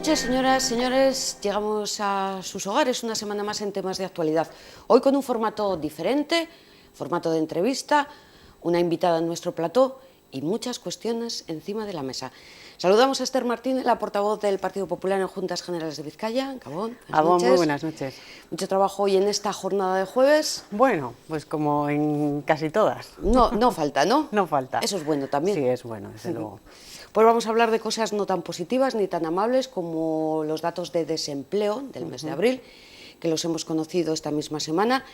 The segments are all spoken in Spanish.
noches, señoras, señores. Llegamos a sus hogares una semana más en temas de actualidad. Hoy con un formato diferente, formato de entrevista, una invitada en nuestro plató y muchas cuestiones encima de la mesa. Saludamos a Esther Martínez, la portavoz del Partido Popular en Juntas Generales de Vizcaya. Gabón, buenas noches. Muy buenas noches. Mucho trabajo hoy en esta jornada de jueves. Bueno, pues como en casi todas. No falta, ¿no? No falta. Eso es bueno también. Sí, es bueno, desde luego. Pues vamos a hablar de cosas no tan positivas ni tan amables como los datos de desempleo del mes de abril, que los hemos conocido esta misma semana.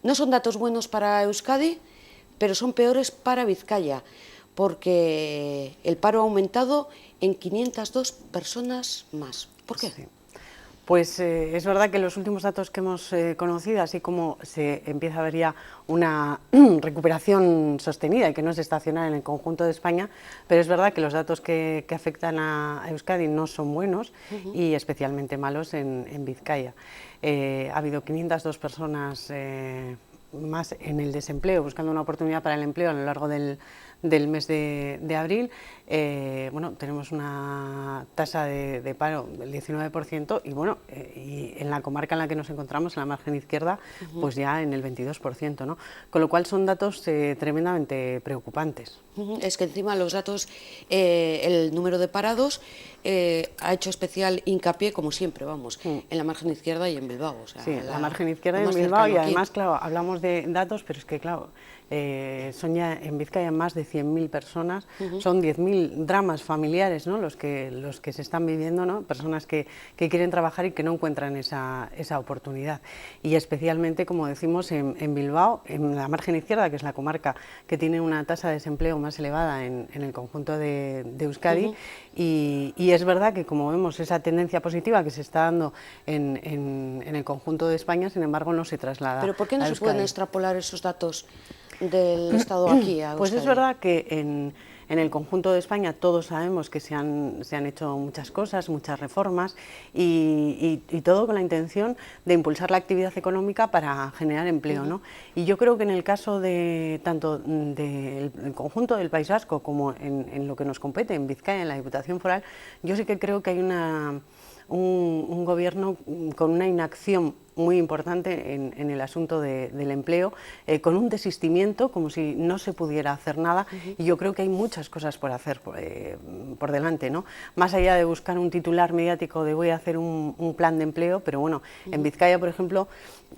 No son datos buenos para Euskadi, pero son peores para Vizcaya, porque el paro ha aumentado en 502 personas más. ¿Por qué? Sí. Pues es verdad que los últimos datos que hemos conocido, así como se empieza a ver ya una recuperación sostenida y que no es estacional en el conjunto de España, pero es verdad que los datos que afectan a Euskadi no son buenos y especialmente malos en Vizcaya. Ha habido 502 personas más en el desempleo, buscando una oportunidad para el empleo a lo largo del mes de abril. Bueno, tenemos una tasa de paro del 19% y bueno, y en la comarca en la que nos encontramos, en la margen izquierda, pues ya en el 22%, ¿no? Con lo cual son datos tremendamente preocupantes. Es que encima los datos, el número de parados ha hecho especial hincapié, como siempre, vamos, en la margen izquierda y en Bilbao. O sea, sí, la margen izquierda y en Bilbao, y además, claro, hablamos de datos, pero es que, claro, son ya en Vizcaya más de 100.000 personas, son 10.000 dramas familiares, ¿no? los que se están viviendo, ¿no? Personas que quieren trabajar y que no encuentran esa oportunidad. Y especialmente, como decimos, en Bilbao, en la margen izquierda, que es la comarca que tiene una tasa de desempleo más elevada en el conjunto de Euskadi, y es verdad que, como vemos, esa tendencia positiva que se está dando en el conjunto de España, sin embargo, no se traslada. ¿Pero por qué no se pueden extrapolar esos datos del Estado aquí a Euskadi? Pues es verdad que en el conjunto de España todos sabemos que se han hecho muchas cosas, muchas reformas y todo con la intención de impulsar la actividad económica para generar empleo, ¿no? Y yo creo que en el caso de tanto del conjunto del País Vasco como en lo que nos compete en Vizcaya, en la Diputación Foral, yo sí que creo que hay un gobierno con una inacción muy importante en el asunto del empleo, con un desistimiento, como si no se pudiera hacer nada, y yo creo que hay muchas cosas por hacer por delante, ¿no? Más allá de buscar un titular mediático de voy a hacer un plan de empleo, pero bueno, en Vizcaya, por ejemplo,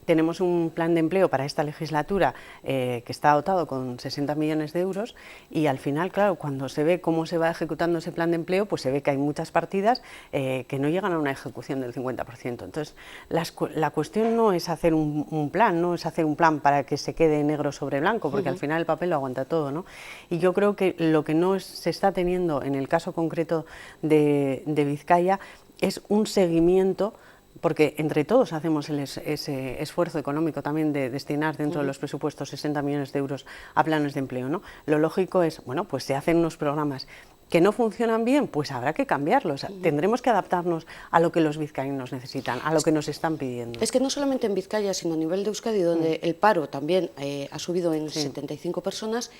tenemos un plan de empleo para esta legislatura que está dotado con 60 millones de euros y al final, claro, cuando se ve cómo se va ejecutando ese plan de empleo, pues se ve que hay muchas partidas que no llegan a una ejecución del 50%. Entonces, la cuestión no es hacer un plan, no es hacer un plan para que se quede negro sobre blanco, porque al final el papel lo aguanta todo, ¿no? Y yo creo que lo que no se está teniendo en el caso concreto de Vizcaya es un seguimiento, porque entre todos hacemos ese esfuerzo económico también de destinar dentro de los presupuestos 60 millones de euros a planes de empleo, ¿no? Lo lógico es, bueno, pues se hacen unos programas que no funcionan bien, pues habrá que cambiarlos. Tendremos que adaptarnos a lo que los vizcaínos necesitan, a lo que nos están pidiendo. Es que no solamente en Vizcaya, sino a nivel de Euskadi, donde el paro también ha subido en 75 personas,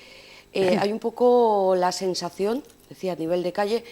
hay un poco la sensación, decía a nivel de calle,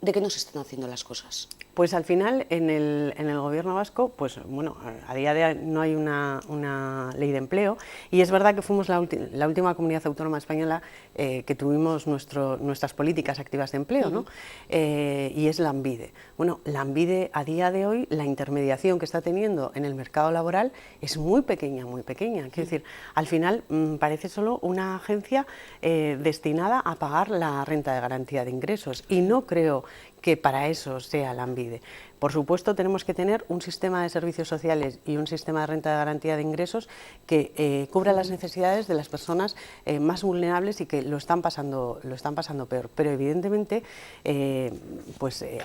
de que no se están haciendo las cosas. Pues al final en el gobierno vasco, pues bueno, a día de hoy no hay una ley de empleo y es verdad que fuimos la última comunidad autónoma española que tuvimos nuestras políticas activas de empleo, ¿no? Y es Lanbide. Bueno, Lanbide a día de hoy, la intermediación que está teniendo en el mercado laboral es muy pequeña, muy pequeña. Quiero decir, al final parece solo una agencia destinada a pagar la renta de garantía de ingresos y no creo que para eso sea Lanbide. Por supuesto, tenemos que tener un sistema de servicios sociales y un sistema de renta de garantía de ingresos que cubra las necesidades de las personas más vulnerables y que lo están pasando peor. Pero evidentemente,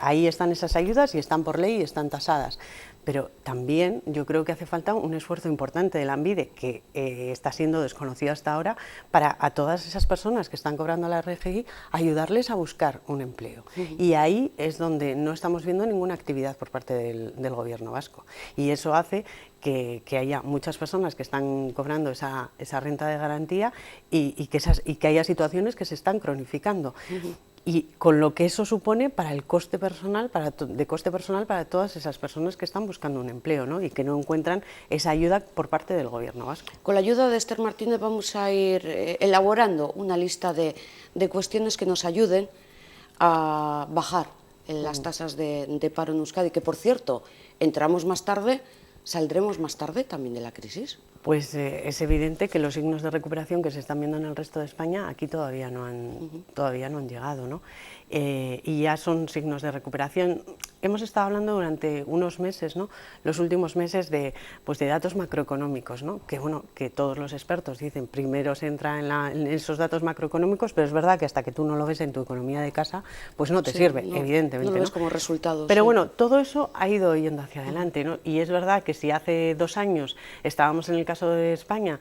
ahí están esas ayudas y están por ley y están tasadas. Pero también yo creo que hace falta un esfuerzo importante de Lanbide, que está siendo desconocido hasta ahora, para a todas esas personas que están cobrando la RGI, ayudarles a buscar un empleo. Y ahí es donde no estamos viendo ninguna actividad por parte del gobierno vasco. Y eso hace que haya muchas personas que están cobrando esa renta de garantía y que haya situaciones que se están cronificando. y con lo que eso supone para el coste personal, de coste personal para todas esas personas que están buscando un empleo, ¿no? Y que no encuentran esa ayuda por parte del Gobierno vasco. Con la ayuda de Esther Martínez vamos a ir elaborando una lista de cuestiones que nos ayuden a bajar las tasas de paro en Euskadi, que por cierto, entramos más tarde, saldremos más tarde también de la crisis. Pues es evidente que los signos de recuperación que se están viendo en el resto de España aquí todavía no han llegado, ¿no? Y ya son signos de recuperación. Hemos estado hablando durante unos meses, ¿no? Los últimos meses de datos macroeconómicos, ¿no? Que bueno, que todos los expertos dicen primero se entra en esos datos macroeconómicos, pero es verdad que hasta que tú no lo ves en tu economía de casa, pues no te sirve, evidentemente. No lo ves como resultado. Pero bueno, todo eso ha ido yendo hacia adelante, ¿no? Y es verdad que si hace 2 años estábamos en el caso de España,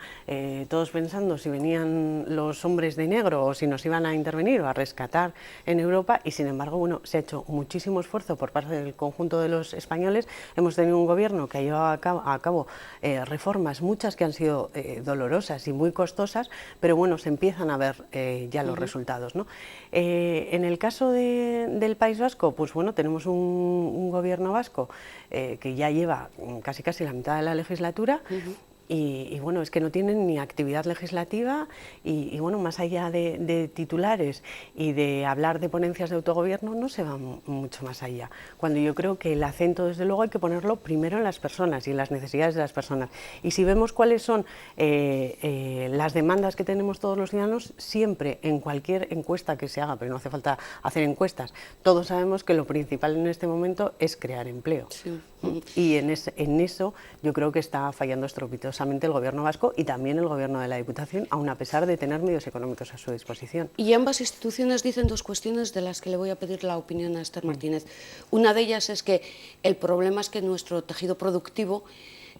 todos pensando si venían los hombres de negro o si nos iban a intervenir o a rescatar en Europa, y sin embargo, bueno, se ha hecho muchísimo esfuerzo por parte del conjunto de los españoles. Hemos tenido un gobierno que ha llevado a cabo reformas, muchas que han sido dolorosas y muy costosas, pero bueno, se empiezan a ver ya los resultados, ¿no? En el caso del País Vasco, pues bueno, tenemos un gobierno vasco que ya lleva casi la mitad de la legislatura. Y bueno, es que no tienen ni actividad legislativa y bueno, más allá de titulares y de hablar de ponencias de autogobierno, no se va mucho más allá. Cuando yo creo que el acento, desde luego, hay que ponerlo primero en las personas y en las necesidades de las personas. Y si vemos cuáles son las demandas que tenemos todos los ciudadanos, siempre en cualquier encuesta que se haga, pero no hace falta hacer encuestas, todos sabemos que lo principal en este momento es crear empleo. Sí. Y en eso yo creo que está fallando estrepitosamente el Gobierno vasco y también el Gobierno de la Diputación, aun a pesar de tener medios económicos a su disposición. Y ambas instituciones dicen 2 cuestiones de las que le voy a pedir la opinión a Esther Martínez. Una de ellas es que el problema es que nuestro tejido productivo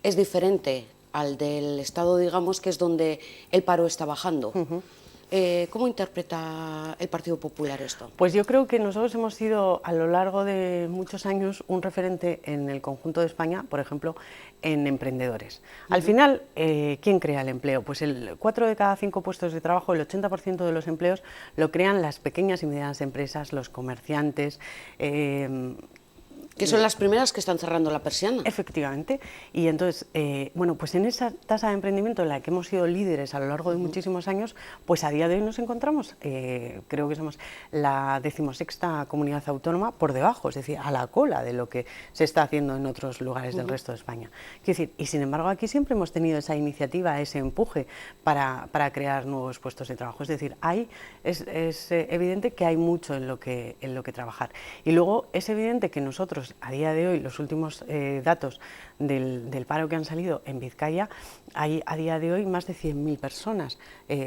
es diferente al del Estado, digamos, que es donde el paro está bajando. ¿Cómo interpreta el Partido Popular esto? Pues yo creo que nosotros hemos sido a lo largo de muchos años un referente en el conjunto de España, por ejemplo, en emprendedores. Al final, ¿quién crea el empleo? Pues 4 de cada 5 puestos de trabajo, el 80% de los empleos lo crean las pequeñas y medianas empresas, los comerciantes. Que son las primeras que están cerrando la persiana. Efectivamente. Y entonces, bueno, pues en esa tasa de emprendimiento en la que hemos sido líderes a lo largo de muchísimos años, pues a día de hoy nos encontramos, creo que somos la 16ª comunidad autónoma por debajo, es decir, a la cola de lo que se está haciendo en otros lugares del resto de España. Quiero decir, y sin embargo aquí siempre hemos tenido esa iniciativa, ese empuje para crear nuevos puestos de trabajo. Es decir, es evidente que hay mucho en lo que trabajar. Y luego es evidente que nosotros, a día de hoy, los últimos datos del paro que han salido en Vizcaya, hay a día de hoy más de 100.000 personas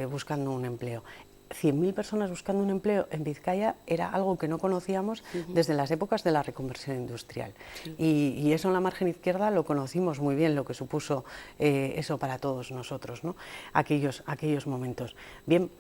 buscando un empleo. 100.000 personas buscando un empleo en Vizcaya era algo que no conocíamos desde las épocas de la reconversión industrial. Y eso en la margen izquierda lo conocimos muy bien, lo que supuso eso para todos nosotros, ¿no? Aquellos momentos. Bien.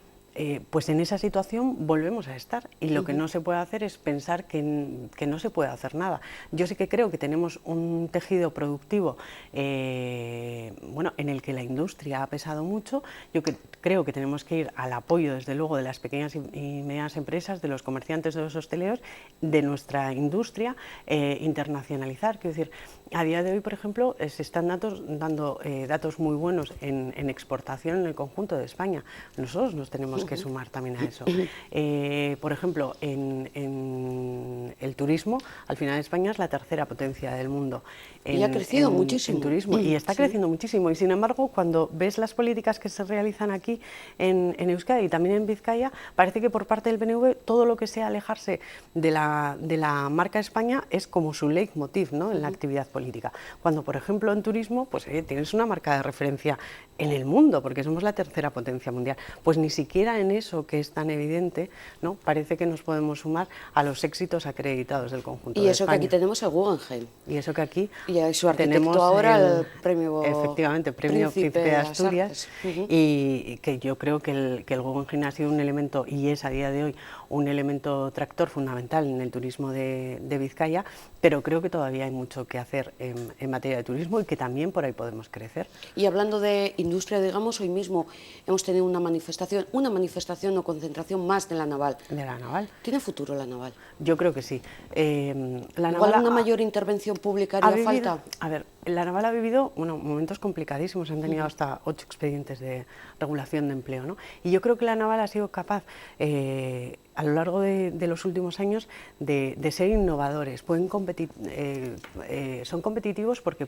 Pues en esa situación volvemos a estar y lo que no se puede hacer es pensar que no se puede hacer nada. Yo sí que creo que tenemos un tejido productivo bueno, en el que la industria ha pesado mucho. Yo creo que tenemos que ir al apoyo, desde luego, de las pequeñas y medianas empresas, de los comerciantes, de los hosteleros, de nuestra industria, internacionalizar. Quiero decir, a día de hoy, por ejemplo, se están dando datos muy buenos en exportación en el conjunto de España. Nosotros nos tenemos que sumar también a eso. Por ejemplo, en el turismo, al final España es la 3ª potencia del mundo. Y ha crecido muchísimo. En turismo, y está creciendo muchísimo. Y sin embargo, cuando ves las políticas que se realizan aquí en Euskadi y también en Vizcaya, parece que por parte del PNV todo lo que sea alejarse de la marca España es como su leitmotiv, ¿no? En la actividad política. Cuando, por ejemplo, en turismo, pues tienes una marca de referencia en el mundo, porque somos la 3ª potencia mundial. Pues ni siquiera en eso, que es tan evidente, ¿no? Parece que nos podemos sumar a los éxitos acreditados del conjunto de España. Y eso que aquí tenemos el Guggenheim. Y eso que aquí y a su arquitecto tenemos ahora el premio, efectivamente, premio Príncipe de Asturias, y que yo creo que el Guggenheim ha sido un elemento, y es a día de hoy un elemento tractor fundamental en el turismo de Vizcaya, pero creo que todavía hay mucho que hacer en materia de turismo y que también por ahí podemos crecer. Y hablando de industria, digamos, hoy mismo hemos tenido una manifestación o concentración más de la naval. ¿De la naval? ¿Tiene futuro la naval? Yo creo que sí. ¿Igual una mayor intervención pública haría falta? A ver, la naval ha vivido momentos complicadísimos, han tenido hasta 8 expedientes de regulación de empleo, ¿no? Y yo creo que la naval ha sido capaz, a lo largo de los últimos años, de ser innovadores. Son competitivos porque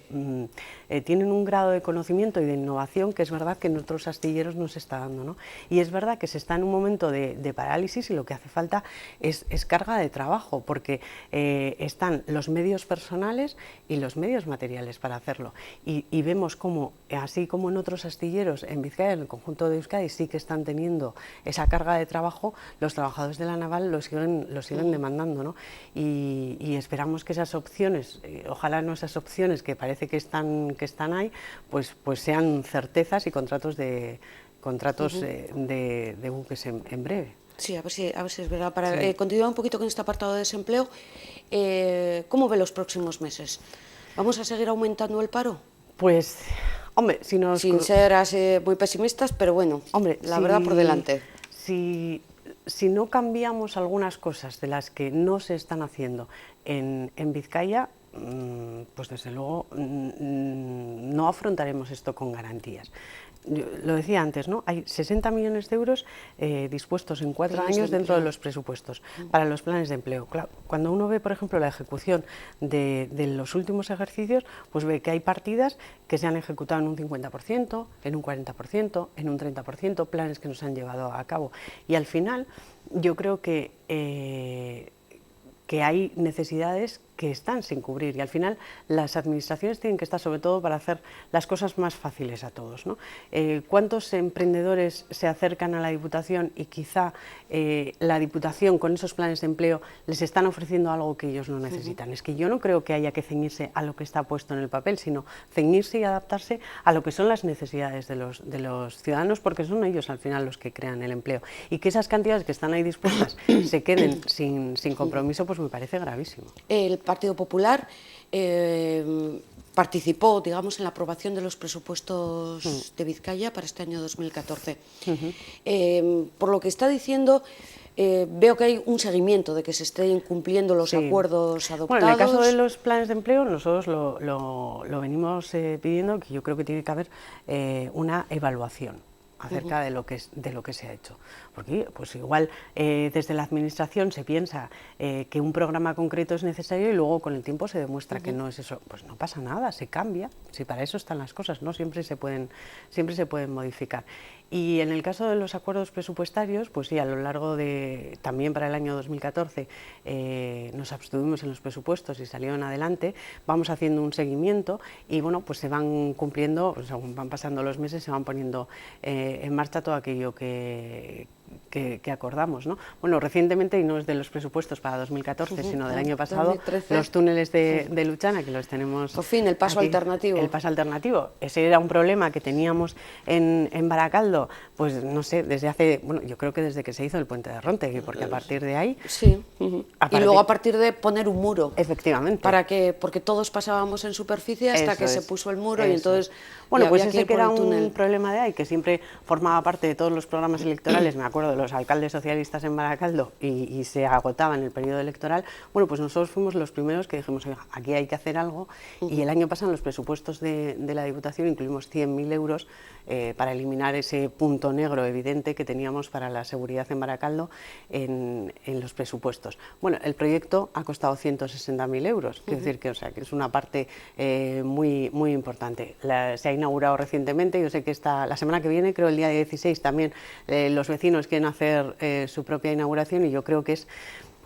tienen un grado de conocimiento y de innovación que es verdad que en otros astilleros no se está dando, ¿no? Y es verdad que se está en un momento de parálisis y lo que hace falta es carga de trabajo, porque están los medios personales y los medios materiales para hacerlo. Y vemos como, así como en otros astilleros, en Vizcaya, en el conjunto de Euskadi, sí que están teniendo esa carga de trabajo, los trabajadores de la naval lo siguen demandando, ¿no? Y esperamos que esas opciones, ojalá no esas opciones que parece que están ahí, pues sean certezas y contratos de buques en breve. Sí, a ver si es verdad. Para continuar un poquito con este apartado de desempleo, ¿cómo ve los próximos meses? ¿Vamos a seguir aumentando el paro? Pues, hombre, sin ser así muy pesimistas, pero bueno, hombre, la verdad por delante. Si no cambiamos algunas cosas de las que no se están haciendo en Vizcaya, pues desde luego no afrontaremos esto con garantías. Yo lo decía antes, ¿no? Hay 60 millones de euros dispuestos en 4 años dentro de los presupuestos para los planes de empleo. Claro, cuando uno ve, por ejemplo, la ejecución de los últimos ejercicios, pues ve que hay partidas que se han ejecutado en un 50%, en un 40%, en un 30%, planes que no se han llevado a cabo. Y al final, yo creo que hay necesidades que están sin cubrir y al final las administraciones tienen que estar sobre todo para hacer las cosas más fáciles a todos, ¿no? ¿Cuántos emprendedores se acercan a la Diputación y quizá la Diputación con esos planes de empleo les están ofreciendo algo que ellos no necesitan? Es que yo no creo que haya que ceñirse a lo que está puesto en el papel, sino ceñirse y adaptarse a lo que son las necesidades de los ciudadanos, porque son ellos al final los que crean el empleo. Y que esas cantidades que están ahí dispuestas se queden sin compromiso, pues me parece gravísimo. El Partido Popular participó, digamos, en la aprobación de los presupuestos de Vizcaya para este año 2014. Por lo que está diciendo, veo que hay un seguimiento de que se estén cumpliendo los acuerdos adoptados. Bueno, en el caso de los planes de empleo, nosotros lo venimos pidiendo, que yo creo que tiene que haber una evaluación acerca de lo que se ha hecho. Porque pues igual desde la administración se piensa que un programa concreto es necesario y luego con el tiempo se demuestra que no es eso. Pues no pasa nada, se cambia, si para eso están las cosas, ¿no? Siempre se pueden modificar. Y en el caso de los acuerdos presupuestarios, pues sí, a lo largo también para el año 2014 nos abstuvimos en los presupuestos y salieron adelante, vamos haciendo un seguimiento y bueno, pues se van cumpliendo, según van pasando los meses, se van poniendo en marcha todo aquello que acordamos, ¿no? Bueno, recientemente, y no es de los presupuestos para 2014, sino del año pasado, 2013. Los túneles de Luchana, que los tenemos... Por fin, el paso alternativo. El paso alternativo. Ese era un problema que teníamos en Baracaldo, pues no sé, desde hace... Bueno, yo creo que desde que se hizo el puente de Rontegui, porque a partir de ahí... Sí, y luego a partir de poner un muro. Efectivamente. Porque todos pasábamos en superficie hasta que se puso el muro y entonces... Bueno, pues ese que era un problema de ahí, que siempre formaba parte de todos los programas electorales, me acuerdo de los alcaldes socialistas en Baracaldo y se agotaba en el periodo electoral. Bueno, pues nosotros fuimos los primeros que dijimos, oiga, aquí hay que hacer algo, y el año pasado en los presupuestos de la Diputación incluimos 100.000 euros para eliminar ese punto negro evidente que teníamos para la seguridad en Baracaldo en los presupuestos. Bueno, el proyecto ha costado 160.000 euros, quiero decir que, que es una parte muy importante. Se ha inaugurado recientemente, yo sé que la semana que viene, creo el día 16 también, los vecinos quieren hacer su propia inauguración y yo creo que es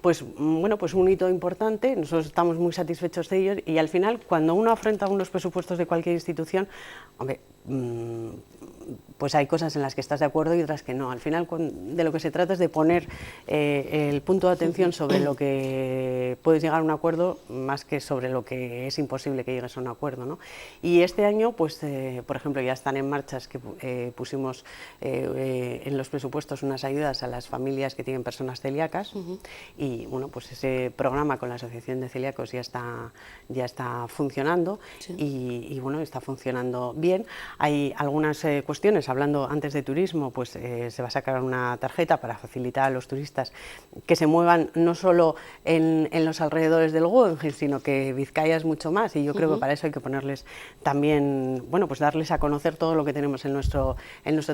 pues un hito importante. Nosotros estamos muy satisfechos de ellos y al final cuando uno afronta unos presupuestos de cualquier institución, hombre, pues hay cosas en las que estás de acuerdo y otras que no. Al final de lo que se trata es de poner el punto de atención sobre lo que puedes llegar a un acuerdo más que sobre lo que es imposible que llegues a un acuerdo, ¿no? Y este año, pues, por ejemplo, ya están en marcha, es que pusimos en los presupuestos unas ayudas a las familias que tienen personas celíacas y bueno, pues ese programa con la Asociación de Celíacos ya está funcionando y bueno, está funcionando bien. Hay algunas cuestiones, hablando antes de turismo, pues se va a sacar una tarjeta para facilitar a los turistas que se muevan no solo en los alrededores del Guggenheim, sino que Vizcaya es mucho más y yo creo que para eso hay que ponerles también, bueno, pues darles a conocer todo lo que tenemos en nuestro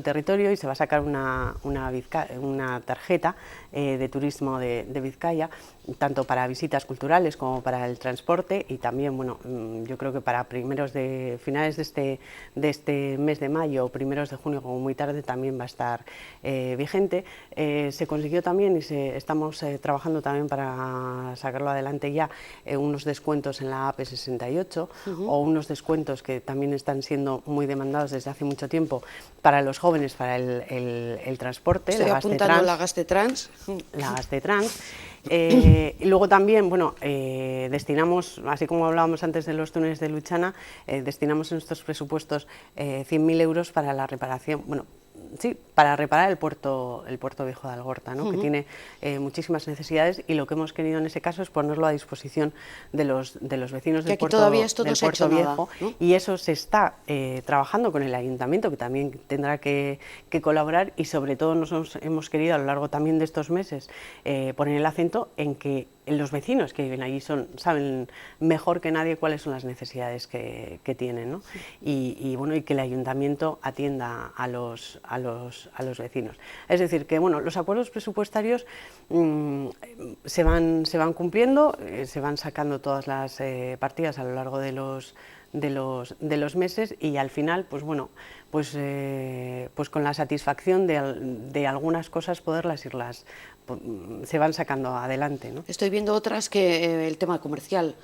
territorio y se va a sacar una tarjeta de turismo de Vizcaya, tanto para visitas culturales como para el transporte y también, bueno, yo creo que para finales de este mes de mayo o primeros de junio, como muy tarde, también va a estar vigente. Se consiguió también y estamos trabajando también para sacarlo adelante ya unos descuentos en la AP68 o unos descuentos que también están siendo muy demandados desde hace mucho tiempo para los jóvenes, para el transporte. Estoy apuntando la Gastetrans. La Gastetrans. Y luego también, bueno, destinamos, así como hablábamos antes de los túneles de Luchana, destinamos en estos presupuestos 100.000 euros para la reparación, bueno, sí, para reparar el puerto viejo de Algorta, ¿no? Que tiene muchísimas necesidades y lo que hemos querido en ese caso es ponerlo a disposición de los vecinos del puerto viejo, ¿no? Y eso se está trabajando con el ayuntamiento, que también tendrá que colaborar y sobre todo nosotros hemos querido a lo largo también de estos meses poner el acento en que los vecinos que viven allí saben mejor que nadie cuáles son las necesidades que tienen, ¿no? Y bueno, y que el ayuntamiento atienda a los vecinos. Es decir, que bueno, los acuerdos presupuestarios se van cumpliendo, se van sacando todas las partidas a lo largo de los meses y al final, pues bueno, pues con la satisfacción de algunas cosas poderlas irlas, se van sacando adelante, ¿no? Estoy viendo otras que el tema comercial.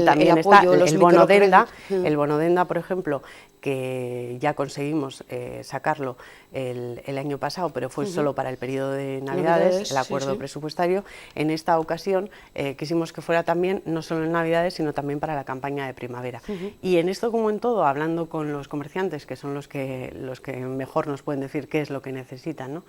También está el bono Denda. El bono Denda, por ejemplo, que ya conseguimos sacarlo el año pasado, pero fue solo para el periodo de Navidades, el acuerdo presupuestario. En esta ocasión quisimos que fuera también, no solo en Navidades, sino también para la campaña de primavera. Y en esto, como en todo, hablando con los comerciantes, que son los que mejor nos pueden decir qué es lo que necesitan, ¿no?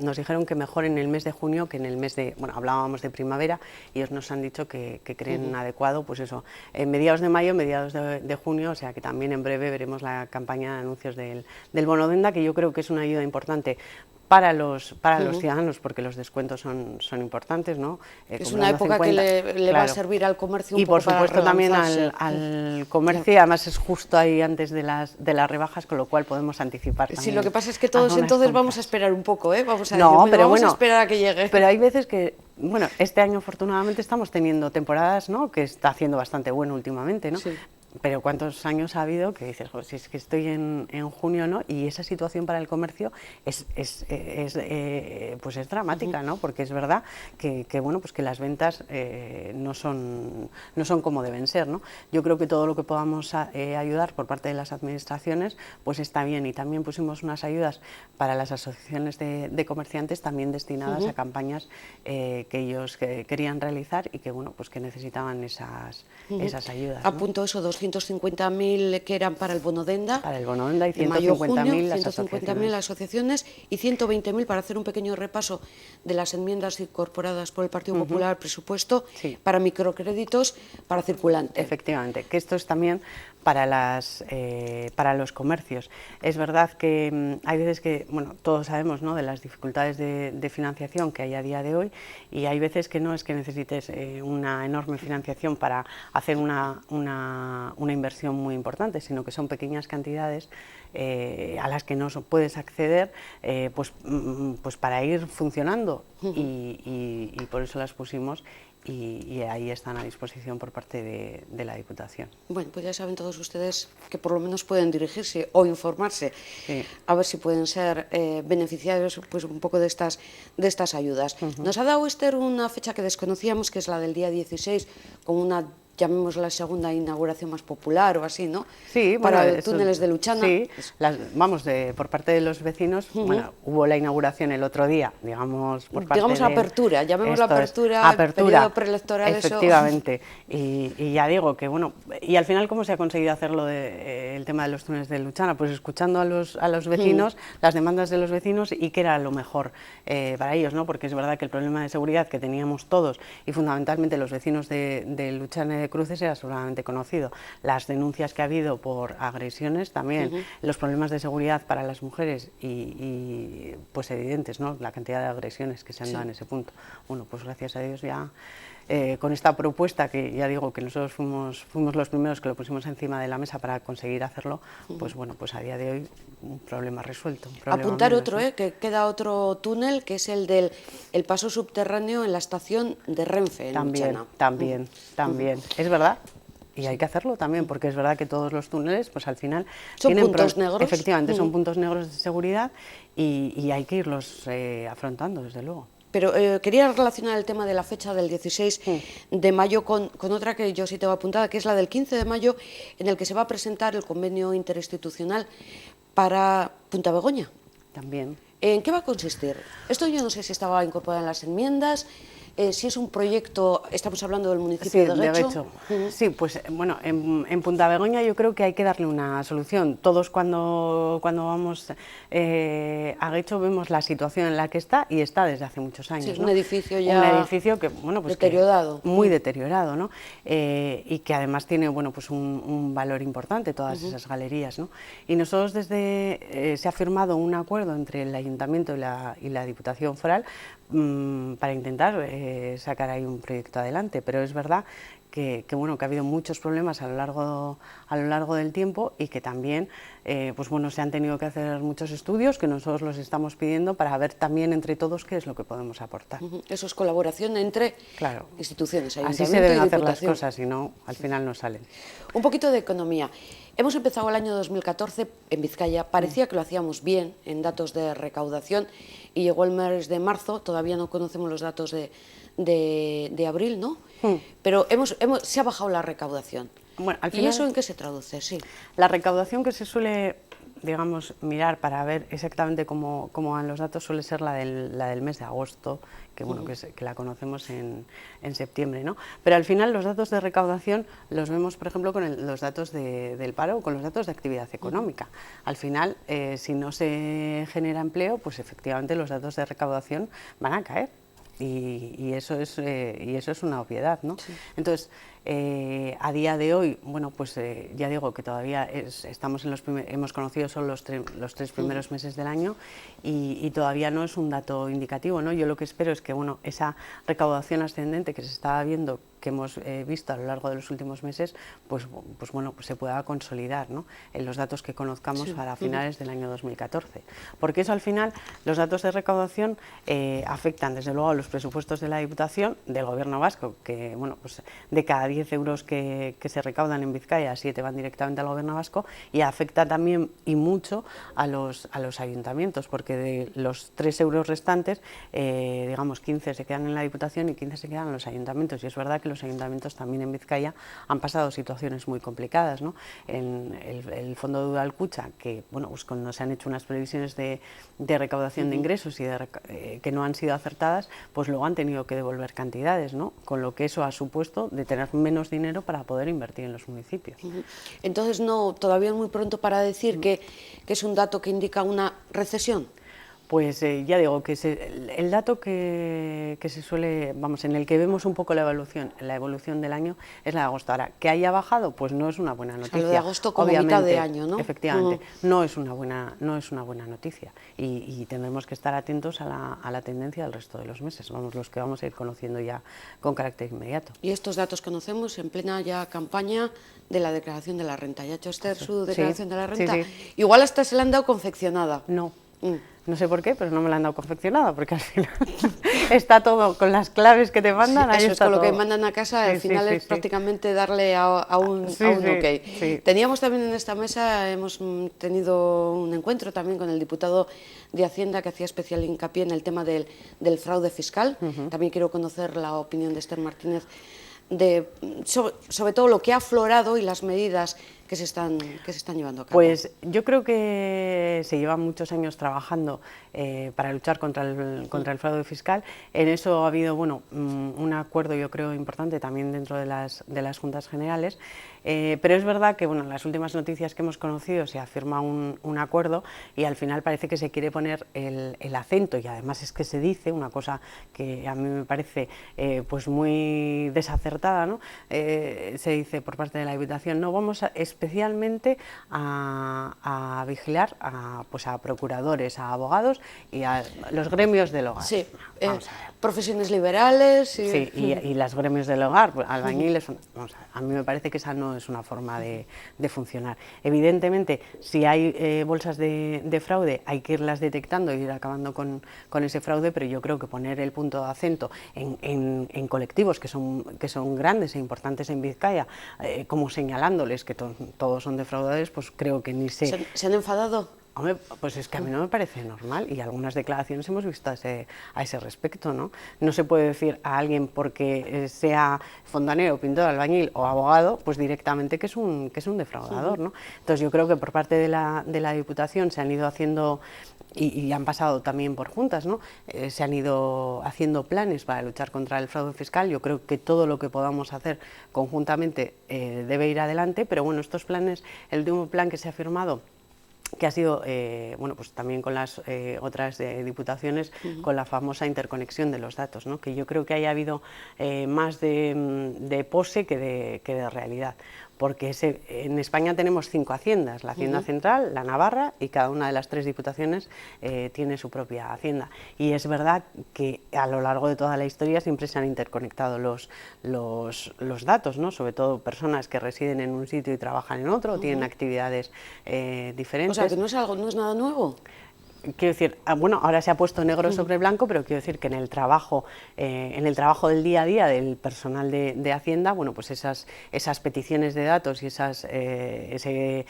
Nos dijeron que mejor en el mes de junio que en el mes de, bueno, hablábamos de primavera, y ellos nos han dicho que creen adecuado, pues eso, en mediados de mayo, mediados de junio, o sea que también en breve veremos la campaña de anuncios del bono Denda, que yo creo que es una ayuda importante para los ciudadanos, porque los descuentos son importantes, ¿no? Es una época 50, que le va a servir al comercio un y poco por supuesto para también al comercio, además es justo ahí antes de las rebajas, con lo cual podemos anticipar también. Sí, lo que pasa es que todos entonces vamos a esperar un poco, vamos a a esperar a que llegue. Pero hay veces que, bueno, este año afortunadamente estamos teniendo temporadas, ¿no?, que está haciendo bastante bueno últimamente, ¿no? Sí. Pero ¿cuántos años ha habido que dices, si es que estoy en junio, ¿no? Y esa situación para el comercio es dramática, ¿no? Porque es verdad que bueno, pues que las ventas no son como deben ser, ¿no? Yo creo que todo lo que podamos ayudar por parte de las administraciones, pues está bien. Y también pusimos unas ayudas para las asociaciones de comerciantes, también destinadas a campañas que ellos querían realizar y que bueno, pues que necesitaban esas ayudas, ¿no? Apunto eso, 250.000 que eran para el bono Denda. Para el bono Denda y 150.000 las asociaciones y 120.000 para hacer un pequeño repaso de las enmiendas incorporadas por el Partido Popular al presupuesto para microcréditos para circulante. Efectivamente, que esto es también para los comercios. Es verdad que hay veces que, bueno, todos sabemos, ¿no?, de las dificultades de financiación que hay a día de hoy, y hay veces que no es que necesites una enorme financiación para hacer una inversión muy importante, sino que son pequeñas cantidades a las que no puedes acceder pues para ir funcionando y por eso las pusimos. Y ahí están a disposición por parte de la Diputación. Bueno, pues ya saben todos ustedes que por lo menos pueden dirigirse o informarse, a ver si pueden ser beneficiarios pues un poco de estas ayudas. Nos ha dado Esther una fecha que desconocíamos, que es la del día 16, con una llamémosla la segunda inauguración más popular o así, ¿no? Sí, para bueno, túneles de Luchana. Sí, vamos, por parte de los vecinos, bueno, hubo la inauguración el otro día, digamos, por parte digamos apertura, llamémosla apertura, periodo preelectoral, efectivamente, y ya digo que, bueno, y al final, ¿cómo se ha conseguido hacerlo el tema de los túneles de Luchana? Pues escuchando a los vecinos, las demandas de los vecinos y qué era lo mejor para ellos, ¿no? Porque es verdad que el problema de seguridad que teníamos todos y fundamentalmente los vecinos de Luchana de Cruces era seguramente conocido. Las denuncias que ha habido por agresiones también, los problemas de seguridad para las mujeres y pues evidentes, ¿no? La cantidad de agresiones que se han dado en ese punto. Bueno, pues gracias a Dios ya con esta propuesta, que ya digo que nosotros fuimos los primeros que lo pusimos encima de la mesa para conseguir hacerlo, pues bueno, pues a día de hoy un problema resuelto. Apuntar menos, otro, ¿no? Que queda otro túnel, que es el del paso subterráneo en la estación de Renfe, en Luchana. También. Es verdad. Y hay que hacerlo también, porque es verdad que todos los túneles, pues al final son tienen puntos negros. Efectivamente, son puntos negros de seguridad y hay que irlos afrontando, desde luego. Pero quería relacionar el tema de la fecha del 16 de mayo con otra que yo sí tengo apuntada, que es la del 15 de mayo, en el que se va a presentar el convenio interinstitucional para Punta Begoña. También. ¿En qué va a consistir? Esto yo no sé si estaba incorporado en las enmiendas, si es un proyecto, estamos hablando del municipio de Guecho. Sí, pues bueno, en Punta Begoña yo creo que hay que darle una solución. Todos cuando vamos a Guecho vemos la situación en la que está, y está desde hace muchos años. Sí, es ¿no? un edificio ya un edificio que, bueno, pues deteriorado. Muy deteriorado, ¿no? Y que además tiene, bueno, pues un valor importante, todas esas galerías, ¿no? Y nosotros se ha firmado un acuerdo entre el Ayuntamiento y la Diputación Foral para intentar sacar ahí un proyecto adelante, pero es verdad que bueno, que ha habido muchos problemas a lo largo del tiempo, y que también pues bueno, se han tenido que hacer muchos estudios que nosotros los estamos pidiendo para ver también entre todos qué es lo que podemos aportar. Eso es colaboración entre instituciones, ayuntamiento así se deben y hacer diputación. las cosas, si no, al final no salen. Un poquito de economía. Hemos empezado el año 2014 en Vizcaya, parecía que lo hacíamos bien en datos de recaudación, y llegó el mes de marzo, todavía no conocemos los datos de abril, ¿no? Pero se ha bajado la recaudación. Bueno, al final, ¿y eso en qué se traduce? Sí. La recaudación que se suele, digamos, mirar para ver exactamente cómo van los datos suele ser la del mes de agosto, que bueno, que la conocemos en septiembre, ¿no? Pero al final los datos de recaudación los vemos, por ejemplo, con los datos del paro o con los datos de actividad económica. Al final, si no se genera empleo, pues efectivamente los datos de recaudación van a caer. Y eso es una obviedad, ¿no? Sí. Entonces, a día de hoy, bueno, pues ya digo que todavía estamos hemos conocido solo los tres primeros meses del año, y todavía no es un dato indicativo, ¿no? Yo lo que espero es que, bueno, esa recaudación ascendente que se estaba viendo, que hemos visto a lo largo de los últimos meses, pues bueno, pues se pueda consolidar, ¿no?, en los datos que conozcamos para finales del año 2014. Porque eso, al final, los datos de recaudación afectan desde luego a los presupuestos de la Diputación, del Gobierno vasco, que bueno, pues de cada 10 euros que se recaudan en Vizcaya, 7 van directamente al Gobierno vasco, y afecta también y mucho a los ayuntamientos, porque de los 3 euros restantes, digamos 15 se quedan en la Diputación y 15 se quedan en los ayuntamientos. Y es verdad que los ayuntamientos también en Vizcaya han pasado situaciones muy complicadas, ¿no? En el Fondo de Udalkutxa, que bueno, pues cuando se han hecho unas previsiones de recaudación de ingresos y que no han sido acertadas, pues luego han tenido que devolver cantidades, ¿no? Con lo que eso ha supuesto de tener menos dinero para poder invertir en los municipios. Entonces, todavía es muy pronto para decir que es un dato que indica una recesión. Pues ya digo que el dato que se suele, vamos, en el que vemos un poco la evolución del año es la de agosto. Ahora, que haya bajado, pues no es una buena noticia. O sea, lo de agosto como mitad de año, ¿no? Efectivamente, no es una buena noticia, y tendremos que estar atentos a la tendencia del resto de los meses, vamos, los que vamos a ir conociendo ya con carácter inmediato. Y estos datos conocemos en plena ya campaña de la declaración de la renta. ¿Ya ha hecho usted su declaración de la renta? Sí. Igual hasta se la han dado confeccionada. No. No sé por qué, pero no me la han dado confeccionada, porque al final está todo con las claves que te mandan. Sí, ahí eso está es con todo. Lo que mandan a casa, al final es prácticamente darle a un ok. Sí. Teníamos también en esta mesa, hemos tenido un encuentro también con el diputado de Hacienda, que hacía especial hincapié en el tema del fraude fiscal. También quiero conocer la opinión de Esther Martínez sobre todo lo que ha aflorado y las medidas que se están llevando a cabo? Pues yo creo que se llevan muchos años trabajando para luchar contra el fraude fiscal. En eso ha habido un acuerdo, yo creo, importante también dentro de las Juntas Generales, pero es verdad que en las últimas noticias que hemos conocido se ha firmado un acuerdo y al final parece que se quiere poner el acento, y además es que se dice una cosa que a mí me parece pues muy desacertada, ¿no? Se dice por parte de la Diputación: no, vamos especialmente a vigilar pues a procuradores, a abogados y a los gremios del hogar. Sí, profesiones liberales. Sí, y los gremios del hogar, pues, albañiles. A mí me parece que esa no es una forma de funcionar. Evidentemente, si hay bolsas de fraude, hay que irlas detectando y ir acabando con ese fraude, pero yo creo que poner el punto de acento en colectivos que son grandes e importantes en Vizcaya, como señalándoles que todos son defraudadores, pues creo que ni ¿Se han enfadado? Hombre, pues es que a mí no me parece normal, y algunas declaraciones hemos visto a ese respecto, ¿no? No se puede decir a alguien porque sea fontanero, pintor, albañil o abogado, pues directamente que es un defraudador, ¿no? Entonces yo creo que por parte de la Diputación se han ido haciendo, y han pasado también por juntas, ¿no? Se han ido haciendo planes para luchar contra el fraude fiscal. Yo creo que todo lo que podamos hacer conjuntamente debe ir adelante, pero bueno, estos planes, el último plan que se ha firmado, que ha sido, pues también con las otras diputaciones, con la famosa interconexión de los datos, ¿no? Que yo creo que haya habido más de pose que de realidad, porque en España tenemos 5 haciendas: la Hacienda Central, la Navarra, y cada una de las 3 diputaciones tiene su propia hacienda. Y es verdad que a lo largo de toda la historia siempre se han interconectado los datos, ¿no? Sobre todo personas que residen en un sitio y trabajan en otro, o tienen actividades diferentes. O sea, que no es nada nuevo. Quiero decir, ahora se ha puesto negro sobre blanco, pero quiero decir que en el trabajo del día a día del personal de Hacienda, pues esas peticiones de datos y ese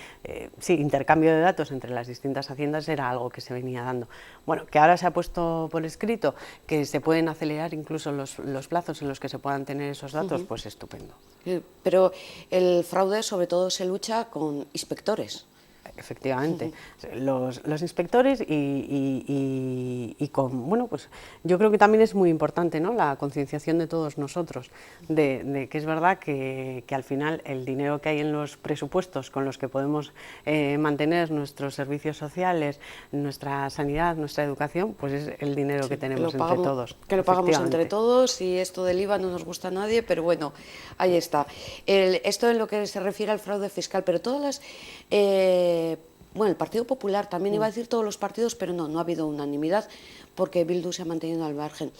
intercambio de datos entre las distintas haciendas era algo que se venía dando. Bueno, que ahora se ha puesto por escrito que se pueden acelerar incluso los plazos en los que se puedan tener esos datos, pues estupendo. Pero el fraude sobre todo se lucha con inspectores. Efectivamente, los inspectores y con, pues yo creo que también es muy importante, ¿no?, la concienciación de todos nosotros, de que es verdad que al final el dinero que hay en los presupuestos con los que podemos mantener nuestros servicios sociales, nuestra sanidad, nuestra educación, pues es el dinero que tenemos entre todos. Que lo pagamos entre todos, y esto del IVA no nos gusta a nadie, pero bueno, ahí está. Esto en lo que se refiere al fraude fiscal, pero todas las... el Partido Popular, también iba a decir todos los partidos, pero no ha habido unanimidad porque Bildu se ha mantenido al margen.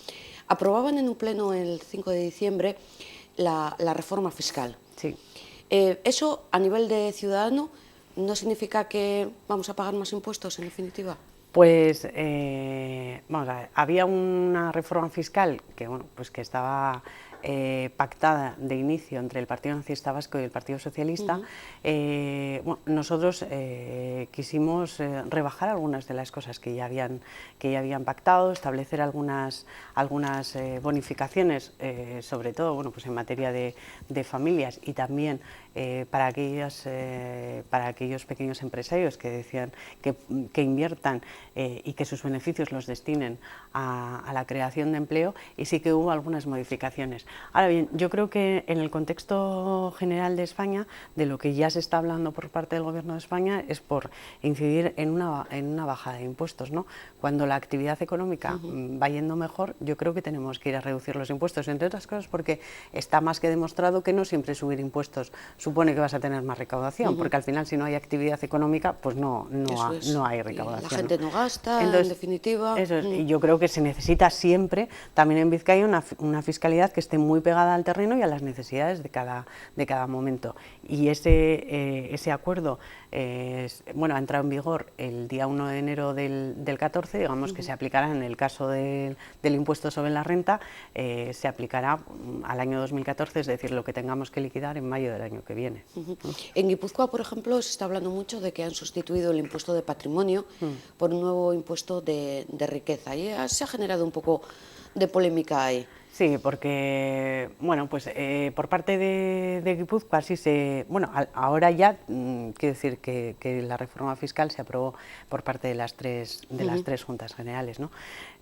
Aprobaban en un pleno el 5 de diciembre la reforma fiscal. Sí. ¿Eso a nivel de ciudadano no significa que vamos a pagar más impuestos, en definitiva? Pues vamos a ver, había una reforma fiscal que estaba pactada de inicio entre el Partido Nacionalista Vasco y el Partido Socialista. Nosotros quisimos rebajar algunas de las cosas que ya habían pactado, establecer algunas bonificaciones, sobre todo pues en materia de familias, y también para aquellos pequeños empresarios que decían que inviertan y que sus beneficios los destinen a la creación de empleo, y sí que hubo algunas modificaciones. Ahora bien, yo creo que en el contexto general de España, de lo que ya se está hablando por parte del Gobierno de España es por incidir en una bajada de impuestos, ¿no? Cuando la actividad económica va yendo mejor, yo creo que tenemos que ir a reducir los impuestos, entre otras cosas porque está más que demostrado que no siempre subir impuestos supone que vas a tener más recaudación, porque al final, si no hay actividad económica, pues no hay recaudación. La gente no gasta, entonces, en definitiva. Eso es, y yo creo que se necesita siempre, también en Vizcaya, una fiscalidad que esté muy pegada al terreno y a las necesidades de cada momento. Y ese acuerdo ha entrado en vigor el día 1 de enero del 14, digamos que se aplicará en el caso del impuesto sobre la renta, se aplicará al año 2014, es decir, lo que tengamos que liquidar en mayo del año que viene. En Guipúzcoa, por ejemplo, se está hablando mucho de que han sustituido el impuesto de patrimonio por un nuevo impuesto de riqueza, y se ha generado un poco de polémica ahí. Sí, porque, bueno, pues por parte de Guipúzcoa sí se, bueno, ahora ya, quiero decir que la reforma fiscal se aprobó por parte de las tres Juntas Generales, ¿no?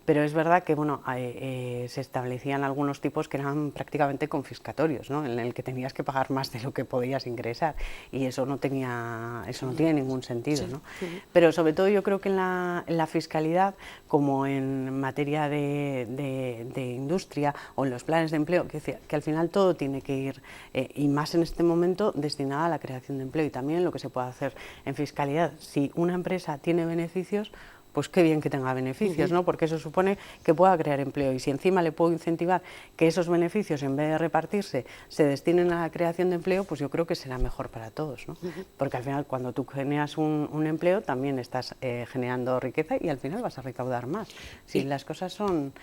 Pero es verdad que, bueno, se establecían algunos tipos que eran prácticamente confiscatorios, ¿no? En el que tenías que pagar más de lo que podías ingresar, y eso no tiene ningún sentido, ¿no? Pero sobre todo yo creo que en la fiscalidad, como en materia de industria o en los planes de empleo, que al final todo tiene que ir, y más en este momento, destinado a la creación de empleo, y también lo que se puede hacer en fiscalidad. Si una empresa tiene beneficios, pues qué bien que tenga beneficios, ¿no? Porque eso supone que pueda crear empleo, y si encima le puedo incentivar que esos beneficios, en vez de repartirse, se destinen a la creación de empleo, pues yo creo que será mejor para todos, ¿no? Porque al final, cuando tú generas un empleo, también estás generando riqueza, y al final vas a recaudar más. Si las cosas son...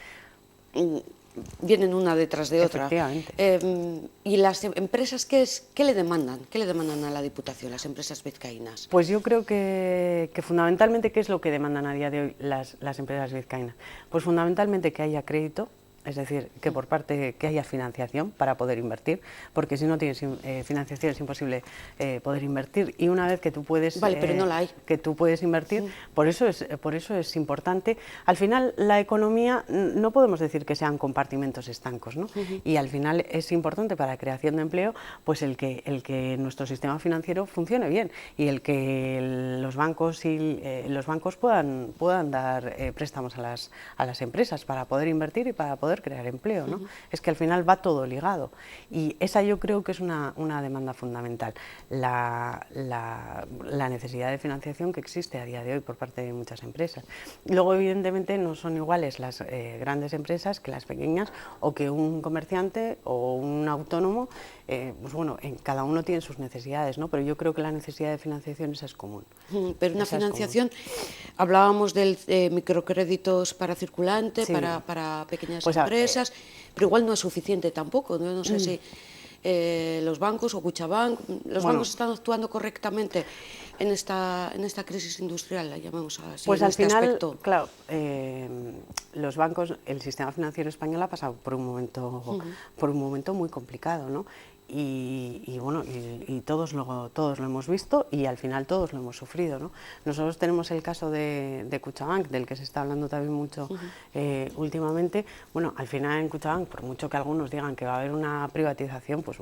vienen una detrás de otra. Efectivamente. ¿Y las empresas qué le demandan? ¿Qué le demandan a la Diputación, las empresas vizcaínas? Pues yo creo que fundamentalmente, ¿qué es lo que demandan a día de hoy las empresas vizcaínas? Pues fundamentalmente que haya crédito, es decir, que por parte que haya financiación para poder invertir, porque si no tienes financiación es imposible poder invertir, y una vez que tú puedes, vale, pero no la hay. que tú puedes invertir, por eso es importante. Al final, la economía, no podemos decir que sean compartimentos estancos, ¿no? Y al final es importante para la creación de empleo, pues el que nuestro sistema financiero funcione bien, y el que los bancos puedan dar préstamos a las empresas para poder invertir y para poder crear empleo, ¿no? Es que al final va todo ligado, y esa yo creo que es una demanda fundamental, la necesidad de financiación que existe a día de hoy por parte de muchas empresas. Luego, evidentemente, no son iguales las grandes empresas que las pequeñas, o que un comerciante o un autónomo, pues bueno, cada uno tiene sus necesidades, ¿no? Pero yo creo que la necesidad de financiación esa es común. Pero una financiación, hablábamos de microcréditos para circulante, sí, para pequeñas empresas, pero igual no es suficiente tampoco. No sé si los bancos o Kutxabank, los bancos están actuando correctamente en esta crisis industrial, la llamamos así, pues en al este final, aspecto. claro, los bancos, el sistema financiero español ha pasado por un momento muy complicado, ¿no? Y bueno, y todos lo hemos visto, y al final todos lo hemos sufrido, ¿no? Nosotros tenemos el caso de Kutxabank, del que se está hablando también mucho últimamente. Bueno, al final en Kutxabank, por mucho que algunos digan que va a haber una privatización, pues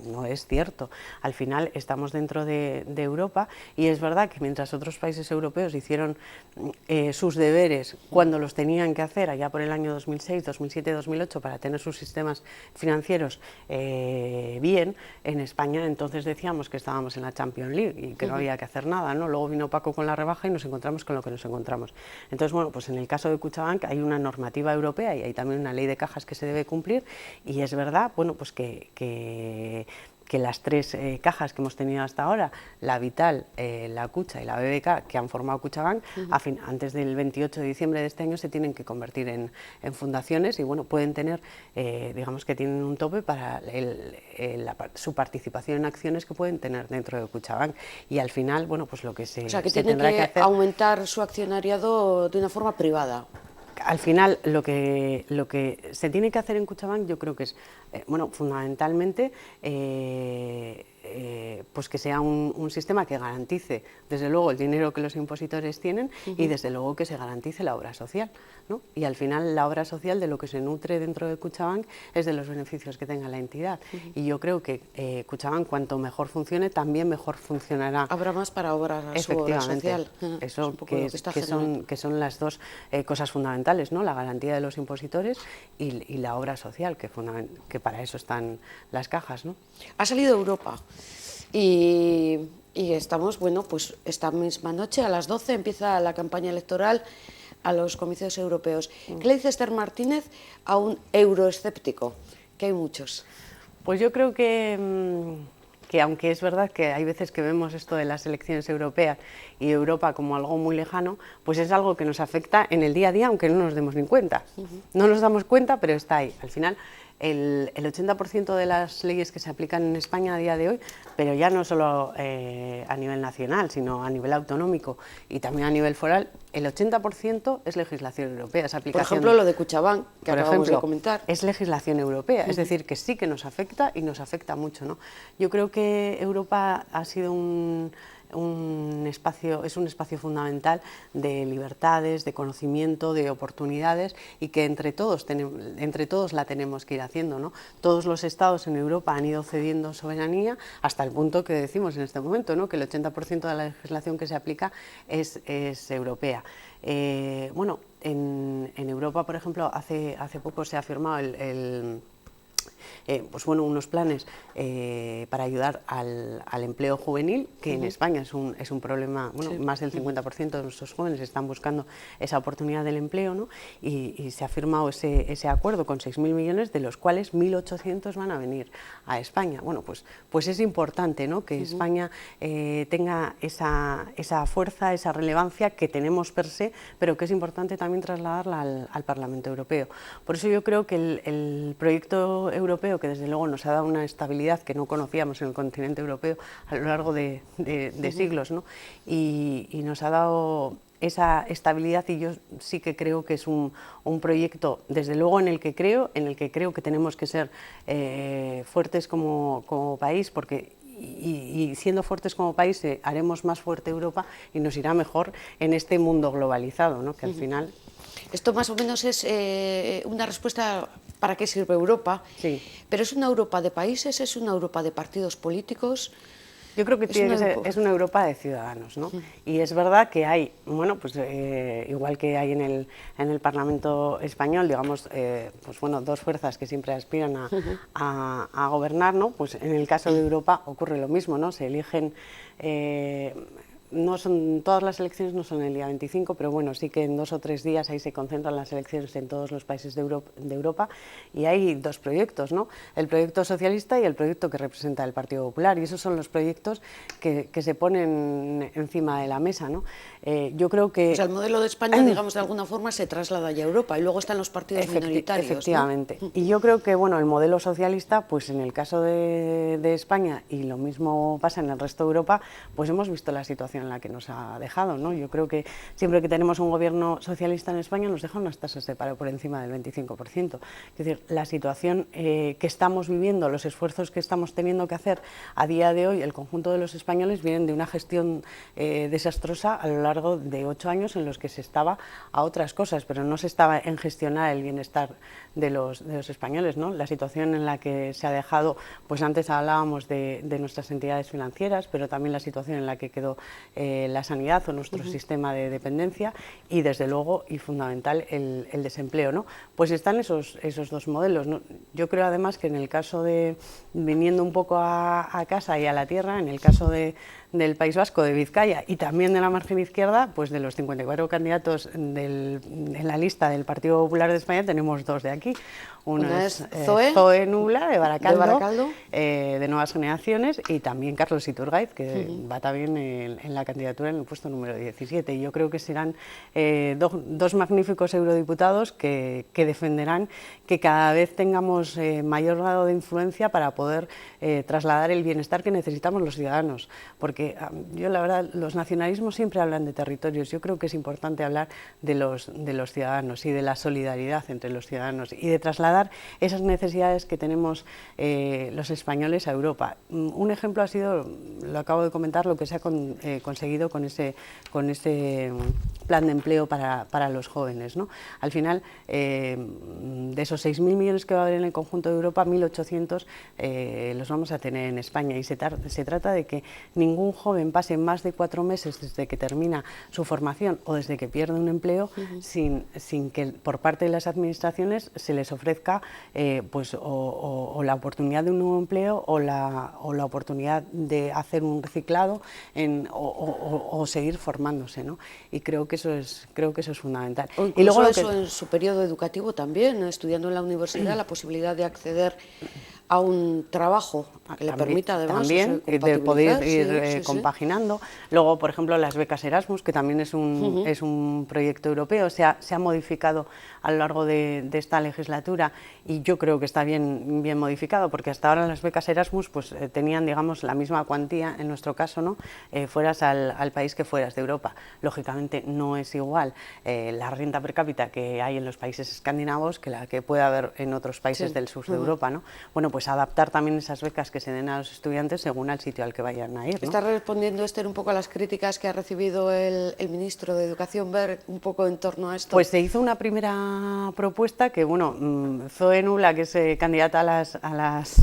no es cierto. Al final estamos dentro de Europa, y es verdad que mientras otros países europeos hicieron sus deberes cuando los tenían que hacer, allá por el año 2006, 2007, 2008, para tener sus sistemas financieros bien, en España entonces decíamos que estábamos en la Champions League y que no había que hacer nada, ¿no? Luego vino Paco con la rebaja y nos encontramos con lo que nos encontramos. Entonces, bueno, pues en el caso de Kutxabank hay una normativa europea y hay también una ley de cajas que se debe cumplir, y es verdad, bueno, pues que las tres cajas que hemos tenido hasta ahora, la Vital, la Kutxa y la BBK, que han formado Kutxabank, antes del 28 de diciembre de este año se tienen que convertir en fundaciones, y bueno, pueden tener, digamos que tienen un tope para su participación en acciones que pueden tener dentro de Kutxabank, y al final, bueno, pues lo que se tendrá que hacer, aumentar su accionariado de una forma privada. Al final, lo que se tiene que hacer en Kutxabank, yo creo que es, bueno, fundamentalmente, pues que sea un sistema que garantice, desde luego, el dinero que los impositores tienen, y desde luego que se garantice la obra social, ¿no? Y al final la obra social, de lo que se nutre dentro de Kutxabank, es de los beneficios que tenga la entidad. Y yo creo que Kutxabank, cuanto mejor funcione, también mejor funcionará. Habrá más para su obra social. Eso que son las dos cosas fundamentales, ¿no? La garantía de los impositores y la obra social, que para eso están las cajas, ¿no? Ha salido Europa y estamos, bueno, pues esta misma noche a las 12 empieza la campaña electoral a los comicios europeos. ¿Qué le dice Esther Martínez a un euroescéptico? Que hay muchos. Pues yo creo que aunque es verdad que hay veces que vemos esto de las elecciones europeas y Europa como algo muy lejano, pues es algo que nos afecta en el día a día, aunque no nos demos ni cuenta. No nos damos cuenta, pero está ahí. Al final, el 80% de las leyes que se aplican en España a día de hoy, pero ya no solo a nivel nacional, sino a nivel autonómico y también a nivel foral, el 80% es legislación europea, es aplicación. Por ejemplo, lo de Kutxabank, que acabamos de comentar. Es legislación europea, es decir, que sí que nos afecta y nos afecta mucho, ¿no? Yo creo que Europa ha sido es un espacio fundamental de libertades, de conocimiento, de oportunidades y que entre todos la tenemos que ir haciendo, ¿no? Todos los estados en Europa han ido cediendo soberanía hasta el punto que decimos en este momento, ¿no? Que el 80% de la legislación que se aplica es europea. Bueno, en Europa, por ejemplo, hace poco se ha firmado pues bueno, unos planes para ayudar al empleo juvenil, que en España es un problema, bueno, sí. Más del 50% de nuestros jóvenes están buscando esa oportunidad del empleo, ¿no? Y se ha firmado ese acuerdo con 6.000 millones, de los cuales 1.800 van a venir a España. Bueno, pues es importante, ¿no? Que España tenga esa fuerza, esa relevancia que tenemos per se, pero que es importante también trasladarla al Parlamento Europeo. Por eso yo creo que el proyecto europeo, que desde luego nos ha dado una estabilidad que no conocíamos en el continente europeo a lo largo de siglos, ¿no? Y nos ha dado esa estabilidad, y yo sí que creo que es un proyecto, desde luego, en el que creo que tenemos que ser fuertes como país, porque y siendo fuertes como país haremos más fuerte Europa y nos irá mejor en este mundo globalizado, ¿no? Que al final... Esto más o menos es una respuesta para qué sirve Europa, sí. Pero ¿es una Europa de países, es una Europa de partidos políticos? Yo creo que es una Europa de ciudadanos, ¿no? Y es verdad que hay, bueno, pues igual que hay en el Parlamento español, digamos, pues bueno, dos fuerzas que siempre aspiran a gobernar, ¿no? Pues en el caso de Europa ocurre lo mismo, ¿no? Se eligen... todas las elecciones no son el día 25, pero bueno, sí que en 2 o 3 días ahí se concentran las elecciones en todos los países de Europa, y hay dos proyectos, ¿no? El proyecto socialista y el proyecto que representa el Partido Popular, y esos son los proyectos que se ponen encima de la mesa, ¿no? Yo creo que... O sea, el modelo de España, digamos, de alguna forma se traslada ya a Europa, y luego están los partidos minoritarios, efectivamente, ¿no? Y yo creo que, bueno, el modelo socialista, pues en el caso de España, y lo mismo pasa en el resto de Europa, pues hemos visto la situación en la que nos ha dejado, ¿no? Yo creo que siempre que tenemos un gobierno socialista en España nos deja unas tasas de paro por encima del 25%. Es decir, la situación que estamos viviendo, los esfuerzos que estamos teniendo que hacer a día de hoy, el conjunto de los españoles, vienen de una gestión desastrosa a lo largo de 8 años en los que se estaba a otras cosas, pero no se estaba en gestionar el bienestar de los españoles, ¿no? La situación en la que se ha dejado, pues antes hablábamos de nuestras entidades financieras, pero también la situación en la que quedó la sanidad o nuestro sistema de dependencia, y desde luego, y fundamental, el desempleo, ¿no? Pues están esos dos modelos, ¿no? Yo creo además que en el caso de, viniendo un poco a casa y a la tierra, en el caso del País Vasco, de Vizcaya y también de la margen izquierda, pues de los 54 candidatos en la lista del Partido Popular de España tenemos 2 de aquí. Una es Zoe Nubla, de Baracaldo, de Nuevas Generaciones, y también Carlos Iturgaiz, que va también en la candidatura en el puesto número 17. Y yo creo que serán dos magníficos eurodiputados que defenderán que cada vez tengamos mayor grado de influencia para poder trasladar el bienestar que necesitamos los ciudadanos. Porque yo, la verdad, los nacionalismos siempre hablan de territorios. Yo creo que es importante hablar de los ciudadanos y de la solidaridad entre los ciudadanos y de trasladar esas necesidades que tenemos los españoles a Europa. Un ejemplo ha sido, lo acabo de comentar, lo que se ha conseguido con ese plan de empleo para los jóvenes, ¿no? Al final, de esos 6.000 millones que va a haber en el conjunto de Europa, 1.800 los vamos a tener en España, y se trata de que ningún joven pase más de 4 meses desde que termina su formación o desde que pierde un empleo sin que por parte de las administraciones se les ofrezca pues o la oportunidad de un nuevo empleo o la oportunidad de hacer un reciclado o seguir formándose, ¿no? Y creo que eso es fundamental. Y luego eso en su periodo educativo también, estudiando en la universidad, la posibilidad de acceder a un trabajo que le permita además también de poder ir compaginando. Luego, por ejemplo, las becas Erasmus, que también es un proyecto europeo, se ha modificado a lo largo de esta legislatura, y yo creo que está bien modificado, porque hasta ahora las becas Erasmus pues tenían, digamos, la misma cuantía, en nuestro caso, ¿no? Fueras al país que fueras de Europa. Lógicamente no es igual la renta per cápita que hay en los países escandinavos que la que puede haber en otros países del sur de Europa, ¿no? Bueno, pues adaptar también esas becas que se den a los estudiantes según al sitio al que vayan a ir, ¿no? ¿Está respondiendo, Esther, un poco a las críticas que ha recibido el ministro de Educación, Wert, un poco en torno a esto? Pues se hizo una primera propuesta que, bueno, Zoe Nula, que es candidata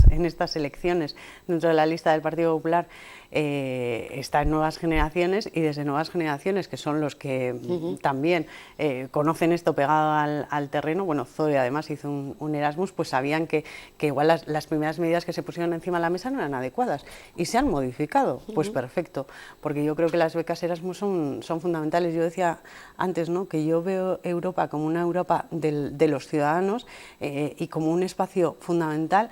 en estas elecciones dentro de la lista del Partido Popular, está en Nuevas Generaciones, y desde Nuevas Generaciones, que son los que también conocen esto pegado al terreno, bueno, Zoe además hizo un Erasmus, pues sabían que igual las primeras medidas que se pusieron encima de la mesa no eran adecuadas, y se han modificado. Pues perfecto, porque yo creo que las becas Erasmus son fundamentales. Yo decía antes, ¿no?, que yo veo Europa como una Europa de los ciudadanos, y como un espacio fundamental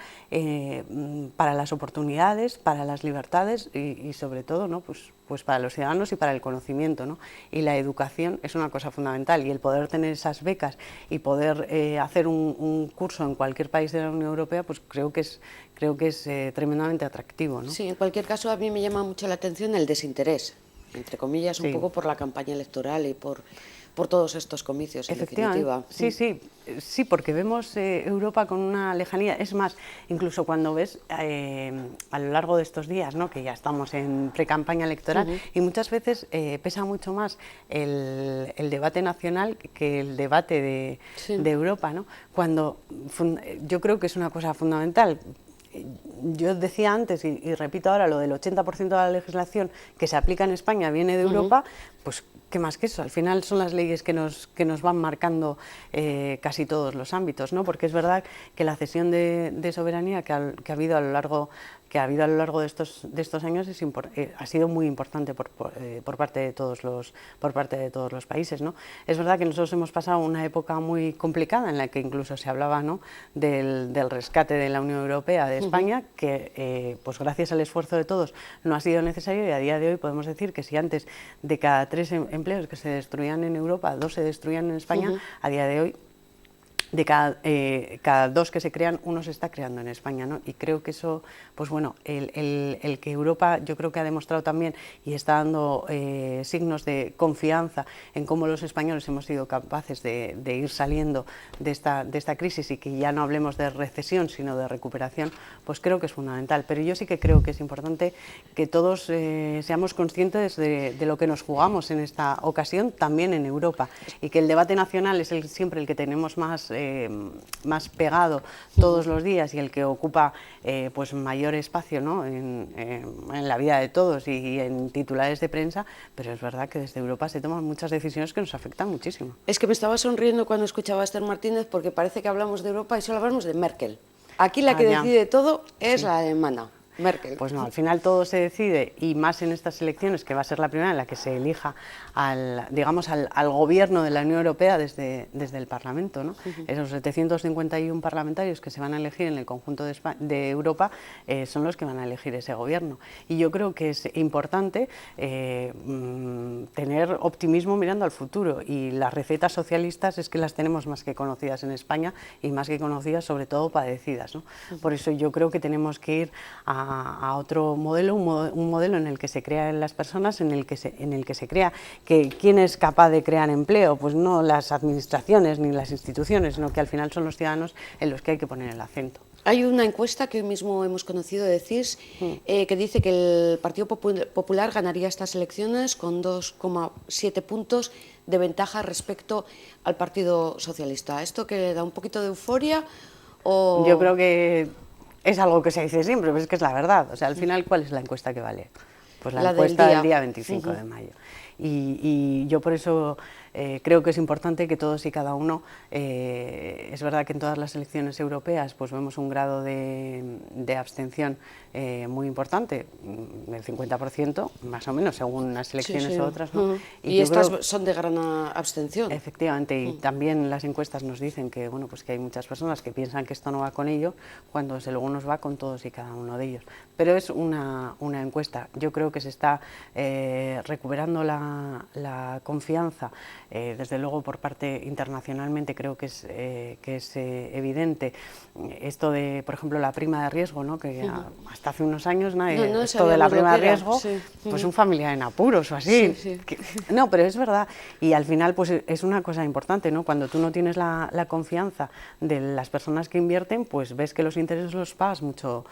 para las oportunidades, para las libertades, y sobre todo, ¿no?, pues para los ciudadanos y para el conocimiento, ¿no? Y la educación es una cosa fundamental, y el poder tener esas becas y poder hacer un curso en cualquier país de la Unión Europea, pues creo que es tremendamente atractivo, ¿no? Sí, en cualquier caso a mí me llama mucho la atención el desinterés, entre comillas, un poco por la campaña electoral y por todos estos comicios, en definitiva. Sí, porque vemos Europa con una lejanía. Es más, incluso cuando ves a lo largo de estos días, ¿no?, que ya estamos en pre-campaña electoral, y muchas veces pesa mucho más el debate nacional que el debate de Europa, ¿no? Cuando yo creo que es una cosa fundamental. Yo decía antes, y repito ahora, lo del 80% de la legislación que se aplica en España viene de Europa, pues ¿qué más que eso? Al final son las leyes que nos van marcando casi todos los ámbitos, ¿no? Porque es verdad que la cesión de soberanía que ha habido a lo largo de estos años ha sido muy importante por parte de todos los países, ¿no? Es verdad que nosotros hemos pasado una época muy complicada en la que incluso se hablaba, ¿no?, del rescate de la Unión Europea de España, que pues gracias al esfuerzo de todos no ha sido necesario, y a día de hoy podemos decir que si antes de cada 3 empleos que se destruían en Europa, 2 se destruían en España, a día de hoy de cada 2 que se crean, 1 se está creando en España, ¿no? Y creo que eso, pues bueno, el que Europa, yo creo que ha demostrado también, y está dando signos de confianza en cómo los españoles hemos sido capaces de ir saliendo de esta crisis, y que ya no hablemos de recesión, sino de recuperación, pues creo que es fundamental. Pero yo sí que creo que es importante que todos seamos conscientes de lo que nos jugamos en esta ocasión, también en Europa, y que el debate nacional es siempre el que tenemos más pegado todos los días, y el que ocupa pues mayor espacio, ¿no?, en la vida de todos y en titulares de prensa, pero es verdad que desde Europa se toman muchas decisiones que nos afectan muchísimo. Es que me estaba sonriendo cuando escuchaba a Esther Martínez, porque parece que hablamos de Europa y solo hablamos de Merkel. Aquí la que decide todo es la alemana, Merkel. Pues no, al final todo se decide, y más en estas elecciones, que va a ser la primera en la que se elija al gobierno de la Unión Europea desde el Parlamento, ¿no? Esos 751 parlamentarios que se van a elegir en el conjunto de Europa son los que van a elegir ese gobierno. Y yo creo que es importante tener optimismo mirando al futuro, y las recetas socialistas es que las tenemos más que conocidas en España, y más que conocidas, sobre todo padecidas, ¿no? Por eso yo creo que tenemos que ir a otro modelo, un modelo en el que se crean las personas, en el que se crea que quién es capaz de crear empleo, pues no las administraciones ni las instituciones, sino que al final son los ciudadanos en los que hay que poner el acento. Hay una encuesta que hoy mismo hemos conocido de CIS que dice que el Partido Popular ganaría estas elecciones con 2,7 puntos de ventaja respecto al Partido Socialista. ¿Esto que le da un poquito de euforia? O... Yo creo que es algo que se dice siempre, pero es que es la verdad. O sea, al final, ¿cuál es la encuesta que vale? Pues la encuesta del día 25 de mayo. y yo por eso creo que es importante que todos y cada uno, es verdad que en todas las elecciones europeas pues vemos un grado de abstención muy importante, del 50% más o menos, según unas elecciones u otras, ¿no? Y estas son de gran abstención. Efectivamente, y también las encuestas nos dicen que, bueno, pues que hay muchas personas que piensan que esto no va con ellos, cuando desde luego nos va con todos y cada uno de ellos. Pero es una encuesta. Yo creo que se está recuperando la confianza, desde luego por parte internacionalmente creo que es evidente esto de, por ejemplo, la prima de riesgo, ¿no? Que hasta hace unos años esto de la prima de riesgo, pues un familiar en apuros o así. No, pero es verdad, y al final pues es una cosa importante, ¿no? Cuando tú no tienes la confianza de las personas que invierten, pues ves que los intereses los pagas mucho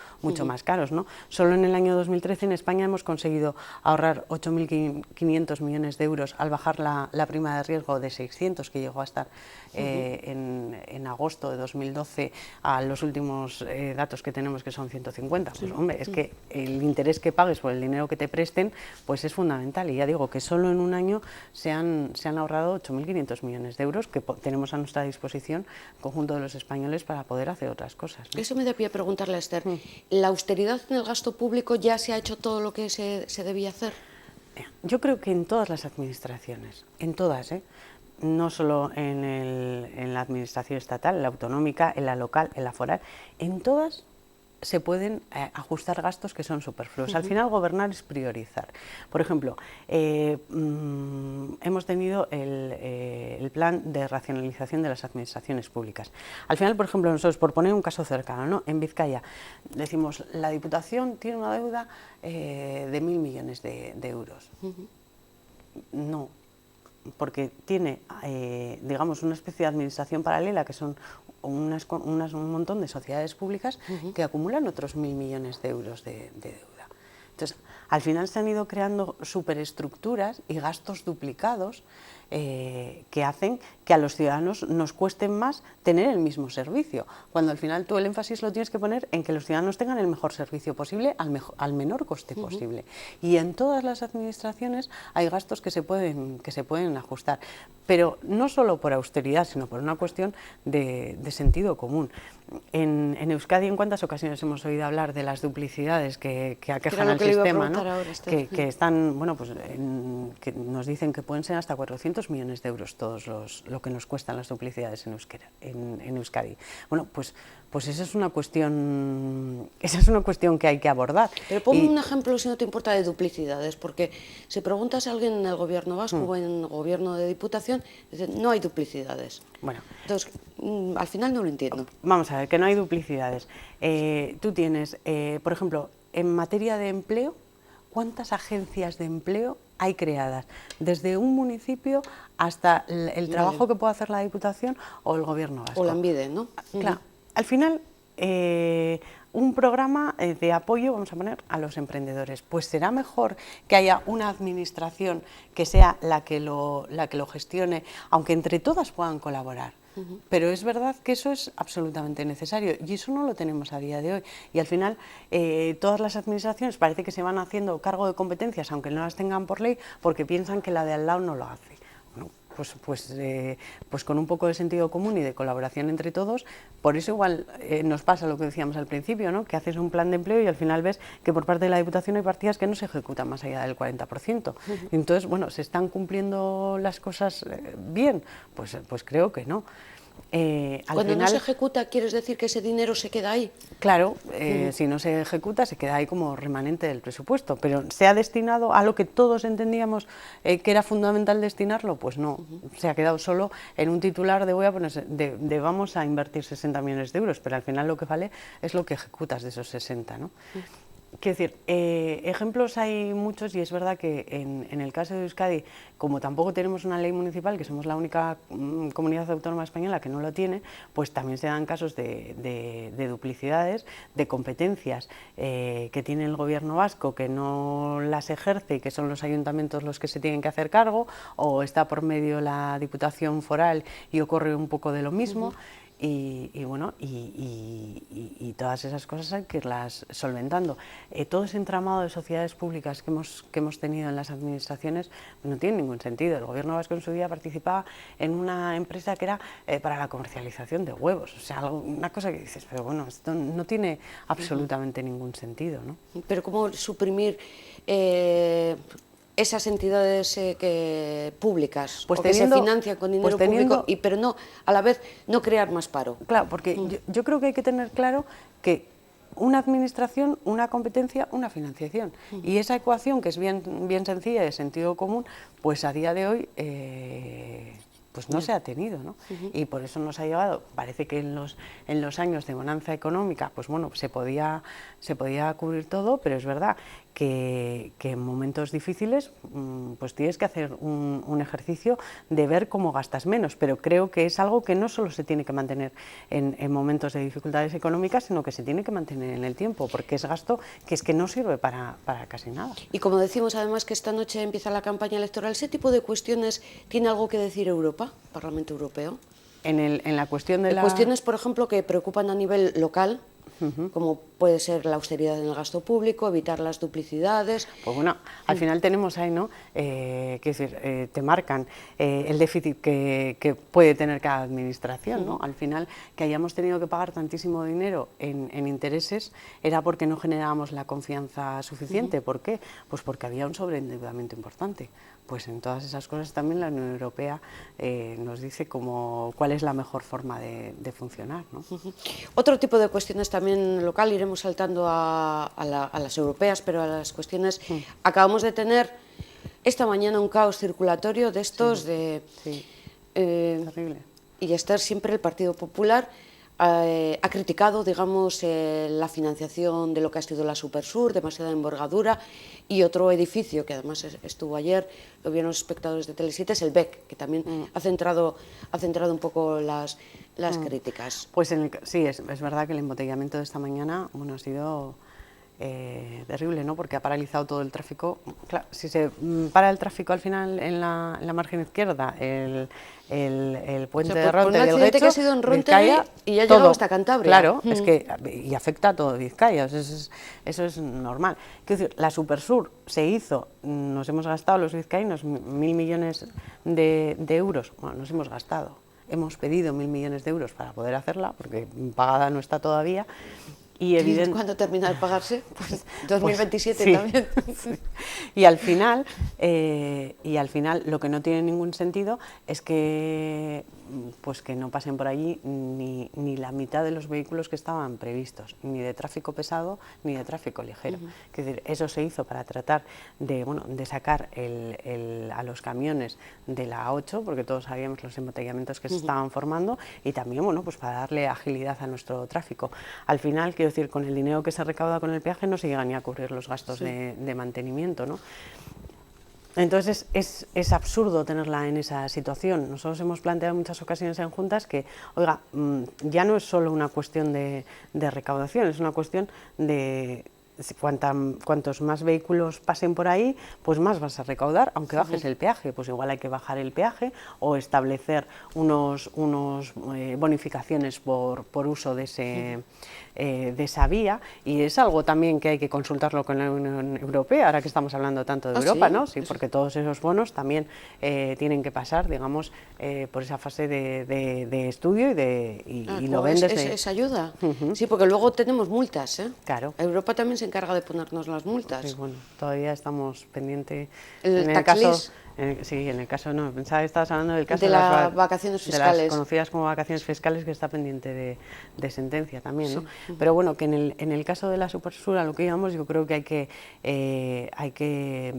más caros, ¿no? Solo en el año 2013 en España hemos conseguido ahorrar 8.500 millones de euros al bajar la prima de riesgo de 600, que llegó a estar en agosto de 2012, a los últimos datos que tenemos, que son 150. Pues hombre, es que el interés que pagues por el dinero que te presten pues es fundamental, y ya digo que solo en un año se han ahorrado 8.500 millones de euros que tenemos a nuestra disposición el conjunto de los españoles para poder hacer otras cosas, ¿no? Eso me da pie a preguntarle a Esther, ¿la austeridad en el gasto público ya se ha hecho todo lo que se debía hacer? Yo creo que en todas las administraciones, en todas, no solo en la administración estatal, en la autonómica, en la local, en la foral, en todas se pueden ajustar gastos que son superfluos. Al final gobernar es priorizar. Por ejemplo, hemos tenido el plan de racionalización de las administraciones públicas. Al final, por ejemplo, nosotros, por poner un caso cercano, ¿no? En Vizcaya decimos, la Diputación tiene una deuda de 1.000 millones de euros. No, porque tiene, digamos, una especie de administración paralela, que son un montón de sociedades públicas que acumulan otros 1.000 millones de euros de deuda. Entonces, al final se han ido creando superestructuras y gastos duplicados que hacen que a los ciudadanos nos cueste más tener el mismo servicio, cuando al final tú el énfasis lo tienes que poner en que los ciudadanos tengan el mejor servicio posible al menor coste posible. Y en todas las administraciones hay gastos que se pueden ajustar, pero no solo por austeridad, sino por una cuestión de sentido común. En Euskadi, ¿en cuántas ocasiones hemos oído hablar de las duplicidades que aquejan al sistema, ¿no? Que están, bueno, pues que nos dicen que pueden ser hasta 400 millones de euros todos lo que nos cuestan las duplicidades en Euskadi. Bueno, pues esa es una cuestión que hay que abordar. Pero ponme un ejemplo, si no te importa, de duplicidades, porque si preguntas a alguien en el gobierno vasco o en el gobierno de Diputación, dicen, no hay duplicidades. Bueno, entonces, al final no lo entiendo. Vamos a ver, que no hay duplicidades. Tú tienes, por ejemplo, en materia de empleo, ¿cuántas agencias de empleo hay creadas? Desde un municipio hasta el trabajo que puede hacer la Diputación o el Gobierno vasco. O la Envide, ¿no? Claro, al final, un programa de apoyo, vamos a poner, a los emprendedores. Pues será mejor que haya una administración que sea la que lo gestione, aunque entre todas puedan colaborar. Pero es verdad que eso es absolutamente necesario y eso no lo tenemos a día de hoy. Y al final todas las administraciones parece que se van haciendo cargo de competencias, aunque no las tengan por ley, porque piensan que la de al lado no lo hace. Bueno, pues con un poco de sentido común y de colaboración entre todos, por eso igual nos pasa lo que decíamos al principio, ¿no? Que haces un plan de empleo y al final ves que por parte de la Diputación hay partidas que no se ejecutan más allá del 40%. Entonces, bueno, ¿se están cumpliendo las cosas bien? Pues creo que no. Cuando final, no se ejecuta, ¿quieres decir que ese dinero se queda ahí? Claro, si no se ejecuta se queda ahí como remanente del presupuesto, pero ¿se ha destinado a lo que todos entendíamos que era fundamental destinarlo? Pues no, se ha quedado solo en un titular de vamos a invertir 60 millones de euros, pero al final lo que vale es lo que ejecutas de esos 60, ¿no? Quiero decir, ejemplos hay muchos y es verdad que en el caso de Euskadi, como tampoco tenemos una ley municipal, que somos la única comunidad autónoma española que no lo tiene, pues también se dan casos de duplicidades, de competencias que tiene el gobierno vasco que no las ejerce y que son los ayuntamientos los que se tienen que hacer cargo, o está por medio la Diputación foral y ocurre un poco de lo mismo. y bueno, y todas esas cosas hay que irlas solventando. Todo ese entramado de sociedades públicas que hemos tenido en las administraciones no tiene ningún sentido. El gobierno vasco en su día participaba en una empresa que era para la comercialización de huevos, o sea, una cosa que dices, pero bueno, esto no tiene absolutamente ningún sentido, ¿no? Pero ¿cómo suprimir esas entidades públicas pues o que se financian con dinero público, pero no, a la vez no crear más paro? Claro, porque yo creo que hay que tener claro que una administración, una competencia, una financiación. Y esa ecuación, que es bien sencilla y de sentido común, pues a día de hoy pues no se ha tenido, ¿no? Y por eso nos ha llevado, parece que en los años de bonanza económica, pues bueno, se podía cubrir todo, pero es verdad que en momentos difíciles pues tienes que hacer un ejercicio de ver cómo gastas menos, pero creo que es algo que no solo se tiene que mantener en momentos de dificultades económicas, sino que se tiene que mantener en el tiempo, porque es gasto que es que no sirve para casi nada. Y como decimos además que esta noche empieza la campaña electoral, ¿ese tipo de cuestiones tiene algo que decir Europa, Parlamento Europeo? En la cuestión de cuestiones, por ejemplo, que preocupan a nivel local, como puede ser la austeridad en el gasto público, evitar las duplicidades. Pues bueno, al final tenemos ahí, ¿no? Quiero decir, te marcan el déficit que puede tener cada administración, ¿no? Al final, que hayamos tenido que pagar tantísimo dinero en intereses era porque no generábamos la confianza suficiente. ¿Por qué? Pues porque había un sobreendeudamiento importante. Pues en todas esas cosas también la Unión Europea nos dice cuál es la mejor forma de funcionar, ¿no? Otro tipo de cuestiones también local, iremos saltando a las europeas, pero a las cuestiones, acabamos de tener esta mañana un caos circulatorio de estos terrible. Y Esther, siempre el Partido Popular ha criticado, digamos, la financiación de lo que ha sido la Supersur, demasiada envergadura, y otro edificio que además estuvo ayer, lo vieron los espectadores de Tele7, es el BEC, que también ha centrado un poco las críticas. Pues sí, es verdad que el embotellamiento de esta mañana, bueno, ha sido terrible, ¿no? Porque ha paralizado todo el tráfico. Claro, si se para el tráfico al final en la margen izquierda, el puente de Ronte del Guecho, que ha sido en Ronte Vizcaya, y ya ha llegado hasta Cantabria. Claro, es que y afecta a todo Vizcaya, eso es normal. Quiero decir, la Supersur se hizo, nos hemos gastado los vizcaínos 1.000 millones de euros, bueno, nos hemos gastado, hemos pedido 1.000 millones de euros para poder hacerla, porque pagada no está todavía. Y ¿cuándo termina de pagarse? Pues 2027 sí, también. Sí. Y al final lo que no tiene ningún sentido es que no pasen por allí ni la mitad de los vehículos que estaban previstos, ni de tráfico pesado ni de tráfico ligero. Es decir, eso se hizo para tratar de sacar a los camiones de la A8, porque todos sabíamos los embotellamientos que se estaban formando, y también pues para darle agilidad a nuestro tráfico. Al final, quiero decir, con el dinero que se recauda con el peaje no se llegan ni a cubrir los gastos de mantenimiento, ¿no? Entonces es absurdo tenerla en esa situación. Nosotros hemos planteado en muchas ocasiones en juntas que, oiga, ya no es solo una cuestión de recaudación, es una cuestión de cuantos más vehículos pasen por ahí, pues más vas a recaudar, aunque bajes el peaje. Pues igual hay que bajar el peaje o establecer unos bonificaciones por uso de esa vía, y es algo también que hay que consultarlo con la Unión Europea, ahora que estamos hablando tanto de Europa, ¿no? Sí, porque todos esos bonos también tienen que pasar, digamos, por esa fase de estudio y lo ven desde... ¿Es ayuda? Sí, porque luego tenemos multas, ¿eh? Claro. Europa también se encarga de ponernos las multas. Sí, bueno, todavía estamos pendientes. En el caso, no, pensaba que estabas hablando del caso de las vacaciones fiscales. De las conocidas como vacaciones fiscales, que está pendiente de sentencia también, ¿no? Pero bueno, que en el caso de la Supersur, a lo que íbamos, yo creo que hay que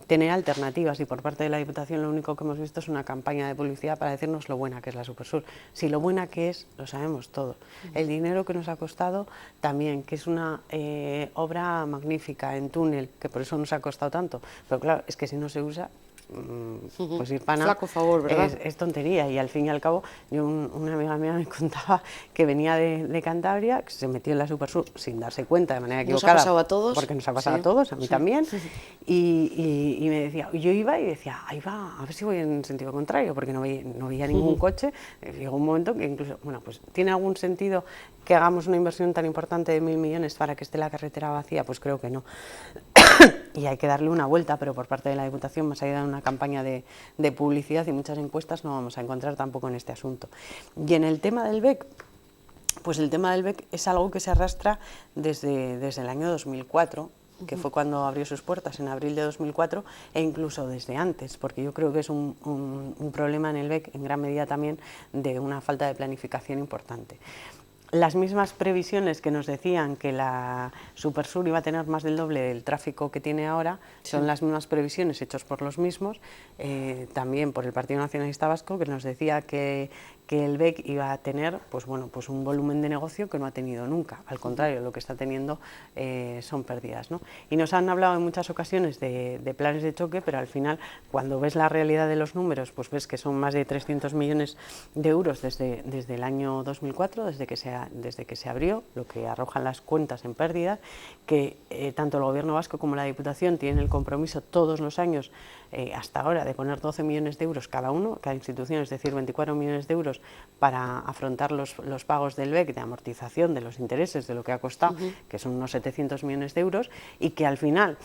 tener alternativas, y por parte de la Diputación lo único que hemos visto es una campaña de publicidad para decirnos lo buena que es la Supersur. Si lo buena que es, lo sabemos todo. El dinero que nos ha costado también, que es una obra magnífica en túnel, que por eso nos ha costado tanto, pero claro, es que si no se usa, pues ir pana, flaco favor, ¿verdad? Es tontería. Y al fin y al cabo, una amiga mía me contaba que venía de Cantabria, que se metió en la Supersur sin darse cuenta, de manera equivocada. Nos ha pasado a todos. Porque nos ha pasado sí. a todos, a mí también. Y me decía, yo iba y decía, ahí va, a ver si voy en sentido contrario, porque no veía ningún coche. Llegó un momento que incluso, bueno, pues ¿tiene algún sentido que hagamos una inversión tan importante de 1.000 millones para que esté la carretera vacía? Pues creo que no. Y hay que darle una vuelta, pero por parte de la Diputación, más allá de una campaña de publicidad y muchas encuestas, no vamos a encontrar tampoco en este asunto. Y en el tema del BEC, pues el tema del BEC es algo que se arrastra desde el año 2004, que fue cuando abrió sus puertas, en abril de 2004, e incluso desde antes, porque yo creo que es un problema en el BEC, en gran medida también, de una falta de planificación importante. Las mismas previsiones que nos decían que la Supersur iba a tener más del doble del tráfico que tiene ahora, son las mismas previsiones hechas por los mismos, también por el Partido Nacionalista Vasco, que nos decía que el BEC iba a tener pues un volumen de negocio que no ha tenido nunca. Al contrario, lo que está teniendo son pérdidas, ¿no? Y nos han hablado en muchas ocasiones de planes de choque, pero al final, cuando ves la realidad de los números, pues ves que son más de 300 millones de euros desde el año 2004, desde que se abrió, lo que arrojan las cuentas en pérdida, que tanto el Gobierno vasco como la Diputación tienen el compromiso todos los años, hasta ahora, de poner 12 millones de euros cada uno, cada institución, es decir, 24 millones de euros para afrontar los pagos del BEC, de amortización de los intereses de lo que ha costado, que son unos 700 millones de euros, y que al final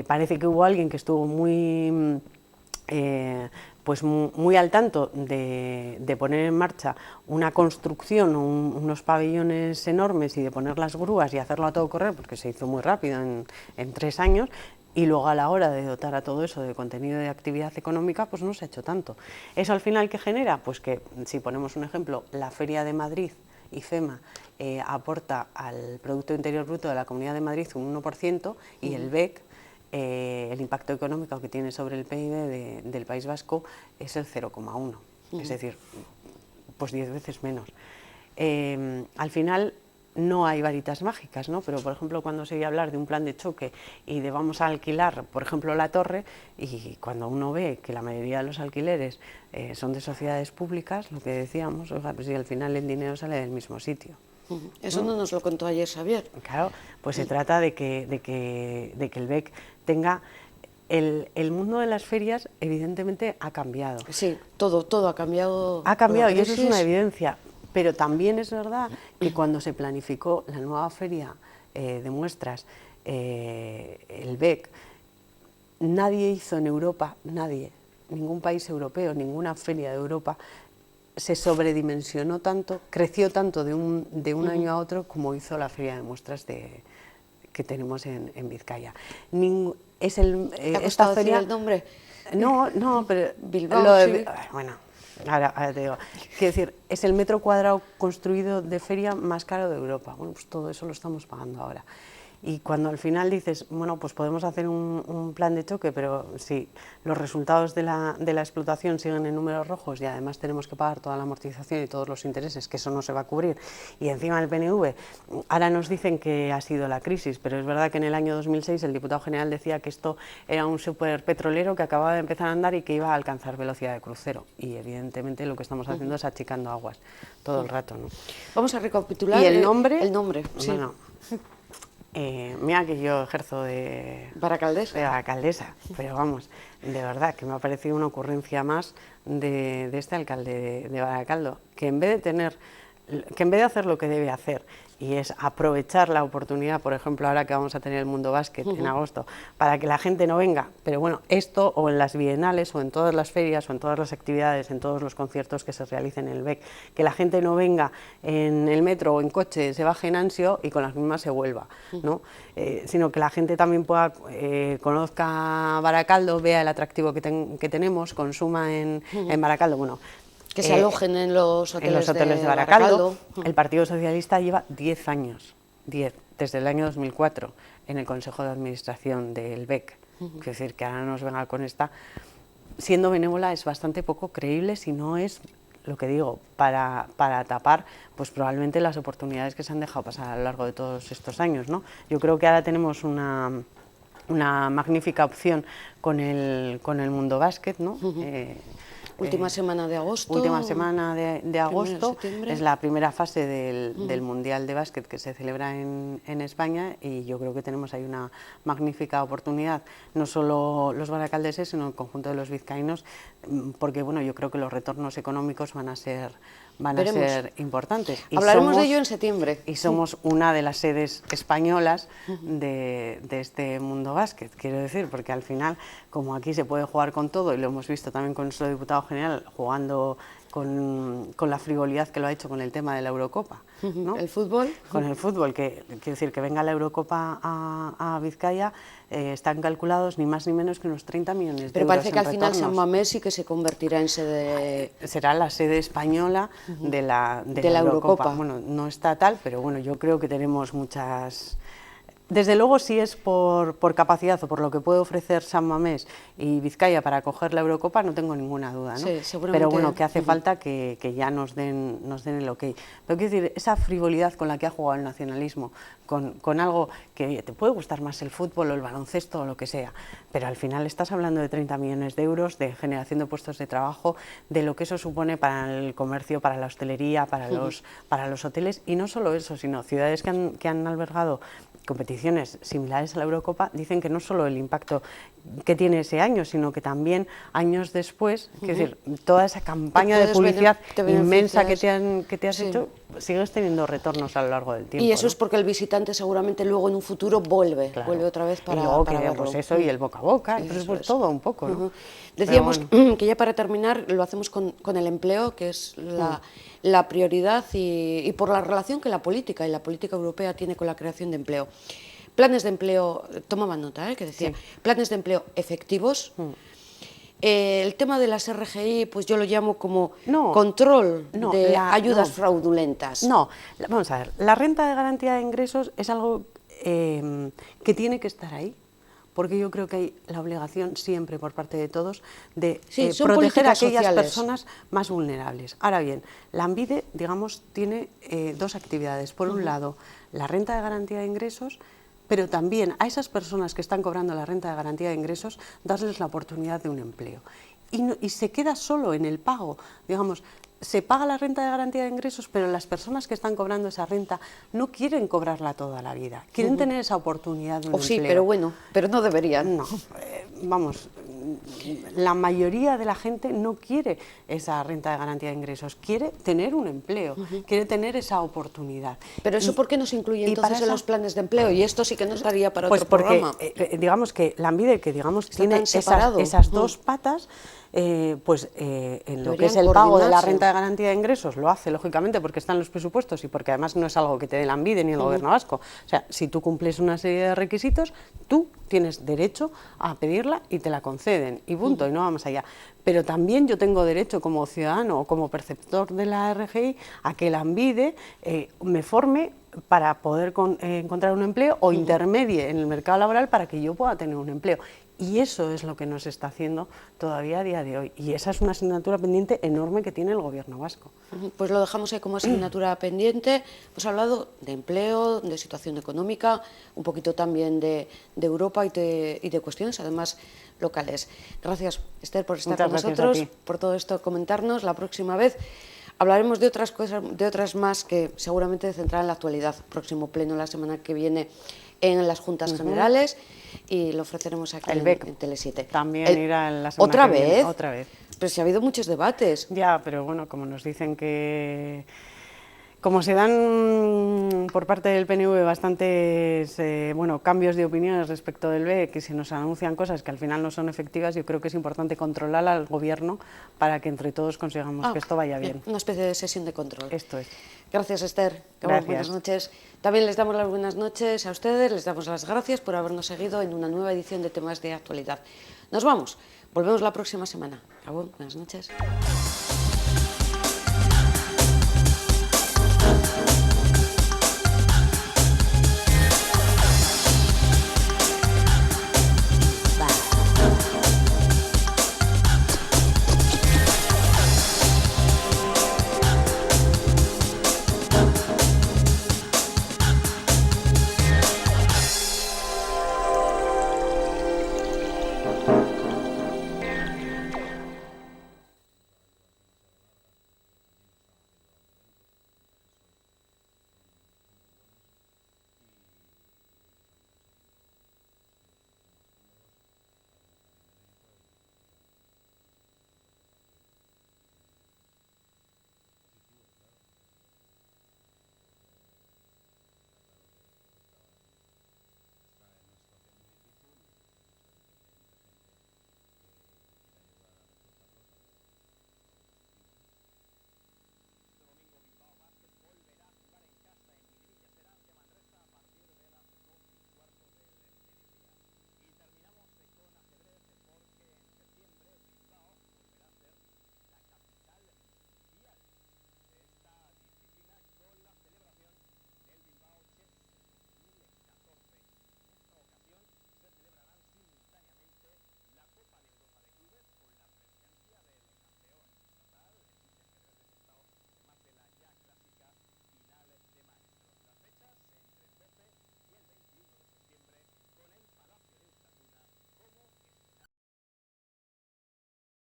parece que hubo alguien que estuvo muy al tanto de poner en marcha una construcción, unos pabellones enormes y de poner las grúas y hacerlo a todo correr, porque se hizo muy rápido en 3 años, y luego a la hora de dotar a todo eso de contenido de actividad económica, pues no se ha hecho tanto. ¿Eso al final qué genera? Pues que, si ponemos un ejemplo, la Feria de Madrid, IFEMA, aporta al Producto Interior Bruto de la Comunidad de Madrid un 1%, y el BEC, el impacto económico que tiene sobre el PIB del País Vasco es el 0,1, es decir, pues 10 veces menos. Al final no hay varitas mágicas, ¿no? Pero, por ejemplo, cuando se oye hablar de un plan de choque y de vamos a alquilar, por ejemplo, la torre, y cuando uno ve que la mayoría de los alquileres son de sociedades públicas, lo que decíamos, oiga, pues si al final el dinero sale del mismo sitio. Eso no nos lo contó ayer Xavier. Claro, pues se trata de que el BEC tenga... El mundo de las ferias evidentemente ha cambiado. Sí, todo ha cambiado. Ha cambiado y eso es una evidencia, pero también es verdad que cuando se planificó la nueva feria de muestras, el BEC, nadie hizo en Europa, ningún país europeo, ninguna feria de Europa, se sobredimensionó tanto, creció tanto de un año a otro como hizo la feria de muestras que tenemos en Vizcaya. ¿Te ha costado decir el nombre? No, pero Bilbao, sí. Bueno, ahora te digo, quiero decir, es el metro cuadrado construido de feria más caro de Europa. Bueno, pues todo eso lo estamos pagando ahora. Y cuando al final dices, bueno, pues podemos hacer un plan de choque, pero si los resultados de la explotación siguen en números rojos y además tenemos que pagar toda la amortización y todos los intereses, que eso no se va a cubrir, y encima el PNV, ahora nos dicen que ha sido la crisis, pero es verdad que en el año 2006 el diputado general decía que esto era un superpetrolero que acababa de empezar a andar y que iba a alcanzar velocidad de crucero, y evidentemente lo que estamos haciendo es achicando aguas todo el rato, ¿no? Vamos a recapitular. ¿Y el nombre? El nombre, sí. Bueno, mira que yo ejerzo de alcaldesa, pero vamos, de verdad que me ha parecido una ocurrencia más de este alcalde de Baracaldo, que en vez de hacer lo que debe hacer, y es aprovechar la oportunidad, por ejemplo, ahora que vamos a tener el Mundo Básquet en agosto, para que la gente no venga, pero bueno, esto o en las bienales o en todas las ferias o en todas las actividades, en todos los conciertos que se realicen en el BEC, que la gente no venga en el metro o en coche, se baje en Ansio y con las mismas se vuelva, ¿no? Sino que la gente también pueda, conozca Baracaldo, vea el atractivo que tenemos, consuma en Baracaldo, bueno. Que se alojen en los hoteles de Baracaldo. El Partido Socialista lleva 10 años, desde el año 2004, en el Consejo de Administración del BEC. Quiero decir, que ahora nos venga con esta... Siendo benévola es bastante poco creíble, si no es, lo que digo, para tapar pues probablemente las oportunidades que se han dejado pasar a lo largo de todos estos años, ¿no? Yo creo que ahora tenemos una una magnífica opción con el Mundo Básquet, ¿no? Última semana de agosto. Última semana de agosto, es la primera fase del Mundial de Básquet que se celebra en España, y yo creo que tenemos ahí una magnífica oportunidad, no solo los baracaldeses, sino el conjunto de los vizcaínos, porque bueno, yo creo que los retornos económicos van a ser importantes. Hablaremos de ello en septiembre. Y somos una de las sedes españolas de este Mundo Básquet, quiero decir, porque al final, como aquí se puede jugar con todo, y lo hemos visto también con nuestro diputado general, jugando con la frivolidad que lo ha hecho con el tema de la Eurocopa, ¿no? ¿El fútbol? Con el fútbol, que quiero decir, que venga la Eurocopa a Vizcaya, están calculados ni más ni menos que unos 30 millones de euros. Pero parece que al final retornos. San Mamés sí que se convertirá en sede... Será la sede española de la Eurocopa. Bueno, no está tal, pero bueno, yo creo que tenemos muchas... Desde luego, si es por capacidad o por lo que puede ofrecer San Mamés y Vizcaya para acoger la Eurocopa, no tengo ninguna duda, ¿no? Sí, seguramente. Pero bueno, que hace falta que ya nos den el ok. Pero quiero decir, esa frivolidad con la que ha jugado el nacionalismo, con algo que te puede gustar más el fútbol o el baloncesto o lo que sea, pero al final estás hablando de 30 millones de euros, de generación de puestos de trabajo, de lo que eso supone para el comercio, para la hostelería, para los hoteles, y no solo eso, sino ciudades que han albergado competiciones similares a la Eurocopa, dicen que no solo el impacto que tiene ese año, sino que también años después, es decir, toda esa campaña de publicidad inmensa que te has hecho, sigues teniendo retornos a lo largo del tiempo. Y eso, ¿no? Es porque el visitante seguramente luego en un futuro vuelve otra vez para, y luego para verlo. Pues eso, y el boca a boca, entonces pues todo un poco, ¿no? Decíamos que ya para terminar lo hacemos con el empleo, que es la prioridad, y por la relación que la política y la política europea tiene con la creación de empleo. Planes de empleo, tomaba nota, que decía, planes de empleo efectivos. El tema de las RGI, pues yo lo llamo como control de ayudas fraudulentas. No, vamos a ver, la renta de garantía de ingresos es algo que tiene que estar ahí, porque yo creo que hay la obligación siempre por parte de todos de proteger a aquellas personas más vulnerables. Ahora bien, Lanbide, digamos, tiene dos actividades. Por un lado, la renta de garantía de ingresos, pero también a esas personas que están cobrando la renta de garantía de ingresos, darles la oportunidad de un empleo. Y se queda solo en el pago, digamos, se paga la renta de garantía de ingresos, pero las personas que están cobrando esa renta no quieren cobrarla toda la vida, quieren tener esa oportunidad de un empleo. Sí, pero bueno, pero no deberían. No, vamos, la mayoría de la gente no quiere esa renta de garantía de ingresos, quiere tener un empleo, quiere tener esa oportunidad. Pero eso, ¿por qué no se incluye entonces en los planes de empleo? Y esto sí que nos daría para otro programa. Digamos que Lanbide, que digamos tiene esas dos patas, en lo que es el pago de la renta de garantía de ingresos, lo hace lógicamente porque están los presupuestos y porque además no es algo que te dé Lanbide ni el gobierno vasco. O sea, si tú cumples una serie de requisitos, tú tienes derecho a pedirla y te la conceden, y punto, y no va más allá. Pero también yo tengo derecho como ciudadano o como perceptor de la RGI a que Lanbide me forme para poder encontrar un empleo, o intermedie en el mercado laboral para que yo pueda tener un empleo. Y eso es lo que no se está haciendo todavía a día de hoy. Y esa es una asignatura pendiente enorme que tiene el gobierno vasco. Pues lo dejamos ahí como asignatura pendiente. Hemos hablado de empleo, de situación económica, un poquito también de Europa y de cuestiones, además, locales. Gracias, Esther, por estar con nosotros, por todo esto, comentarnos. La próxima vez hablaremos de otras cosas, de otras más que seguramente centrarán en la actualidad. Próximo pleno la semana que viene en las Juntas Generales, y lo ofreceremos aquí en Tele7. También irá en la semana que viene. ¿Otra vez? Pero si ha habido muchos debates. Ya, pero bueno, como nos dicen que... Como se dan por parte del PNV bastantes cambios de opiniones respecto del BE, que se nos anuncian cosas que al final no son efectivas, yo creo que es importante controlar al gobierno para que entre todos consigamos que esto vaya bien. Una especie de sesión de control. Esto es. Gracias, Esther. Gracias. Buenas noches. También les damos las buenas noches a ustedes, les damos las gracias por habernos seguido en una nueva edición de Temas de Actualidad. Nos vamos. Volvemos la próxima semana. Buenas noches.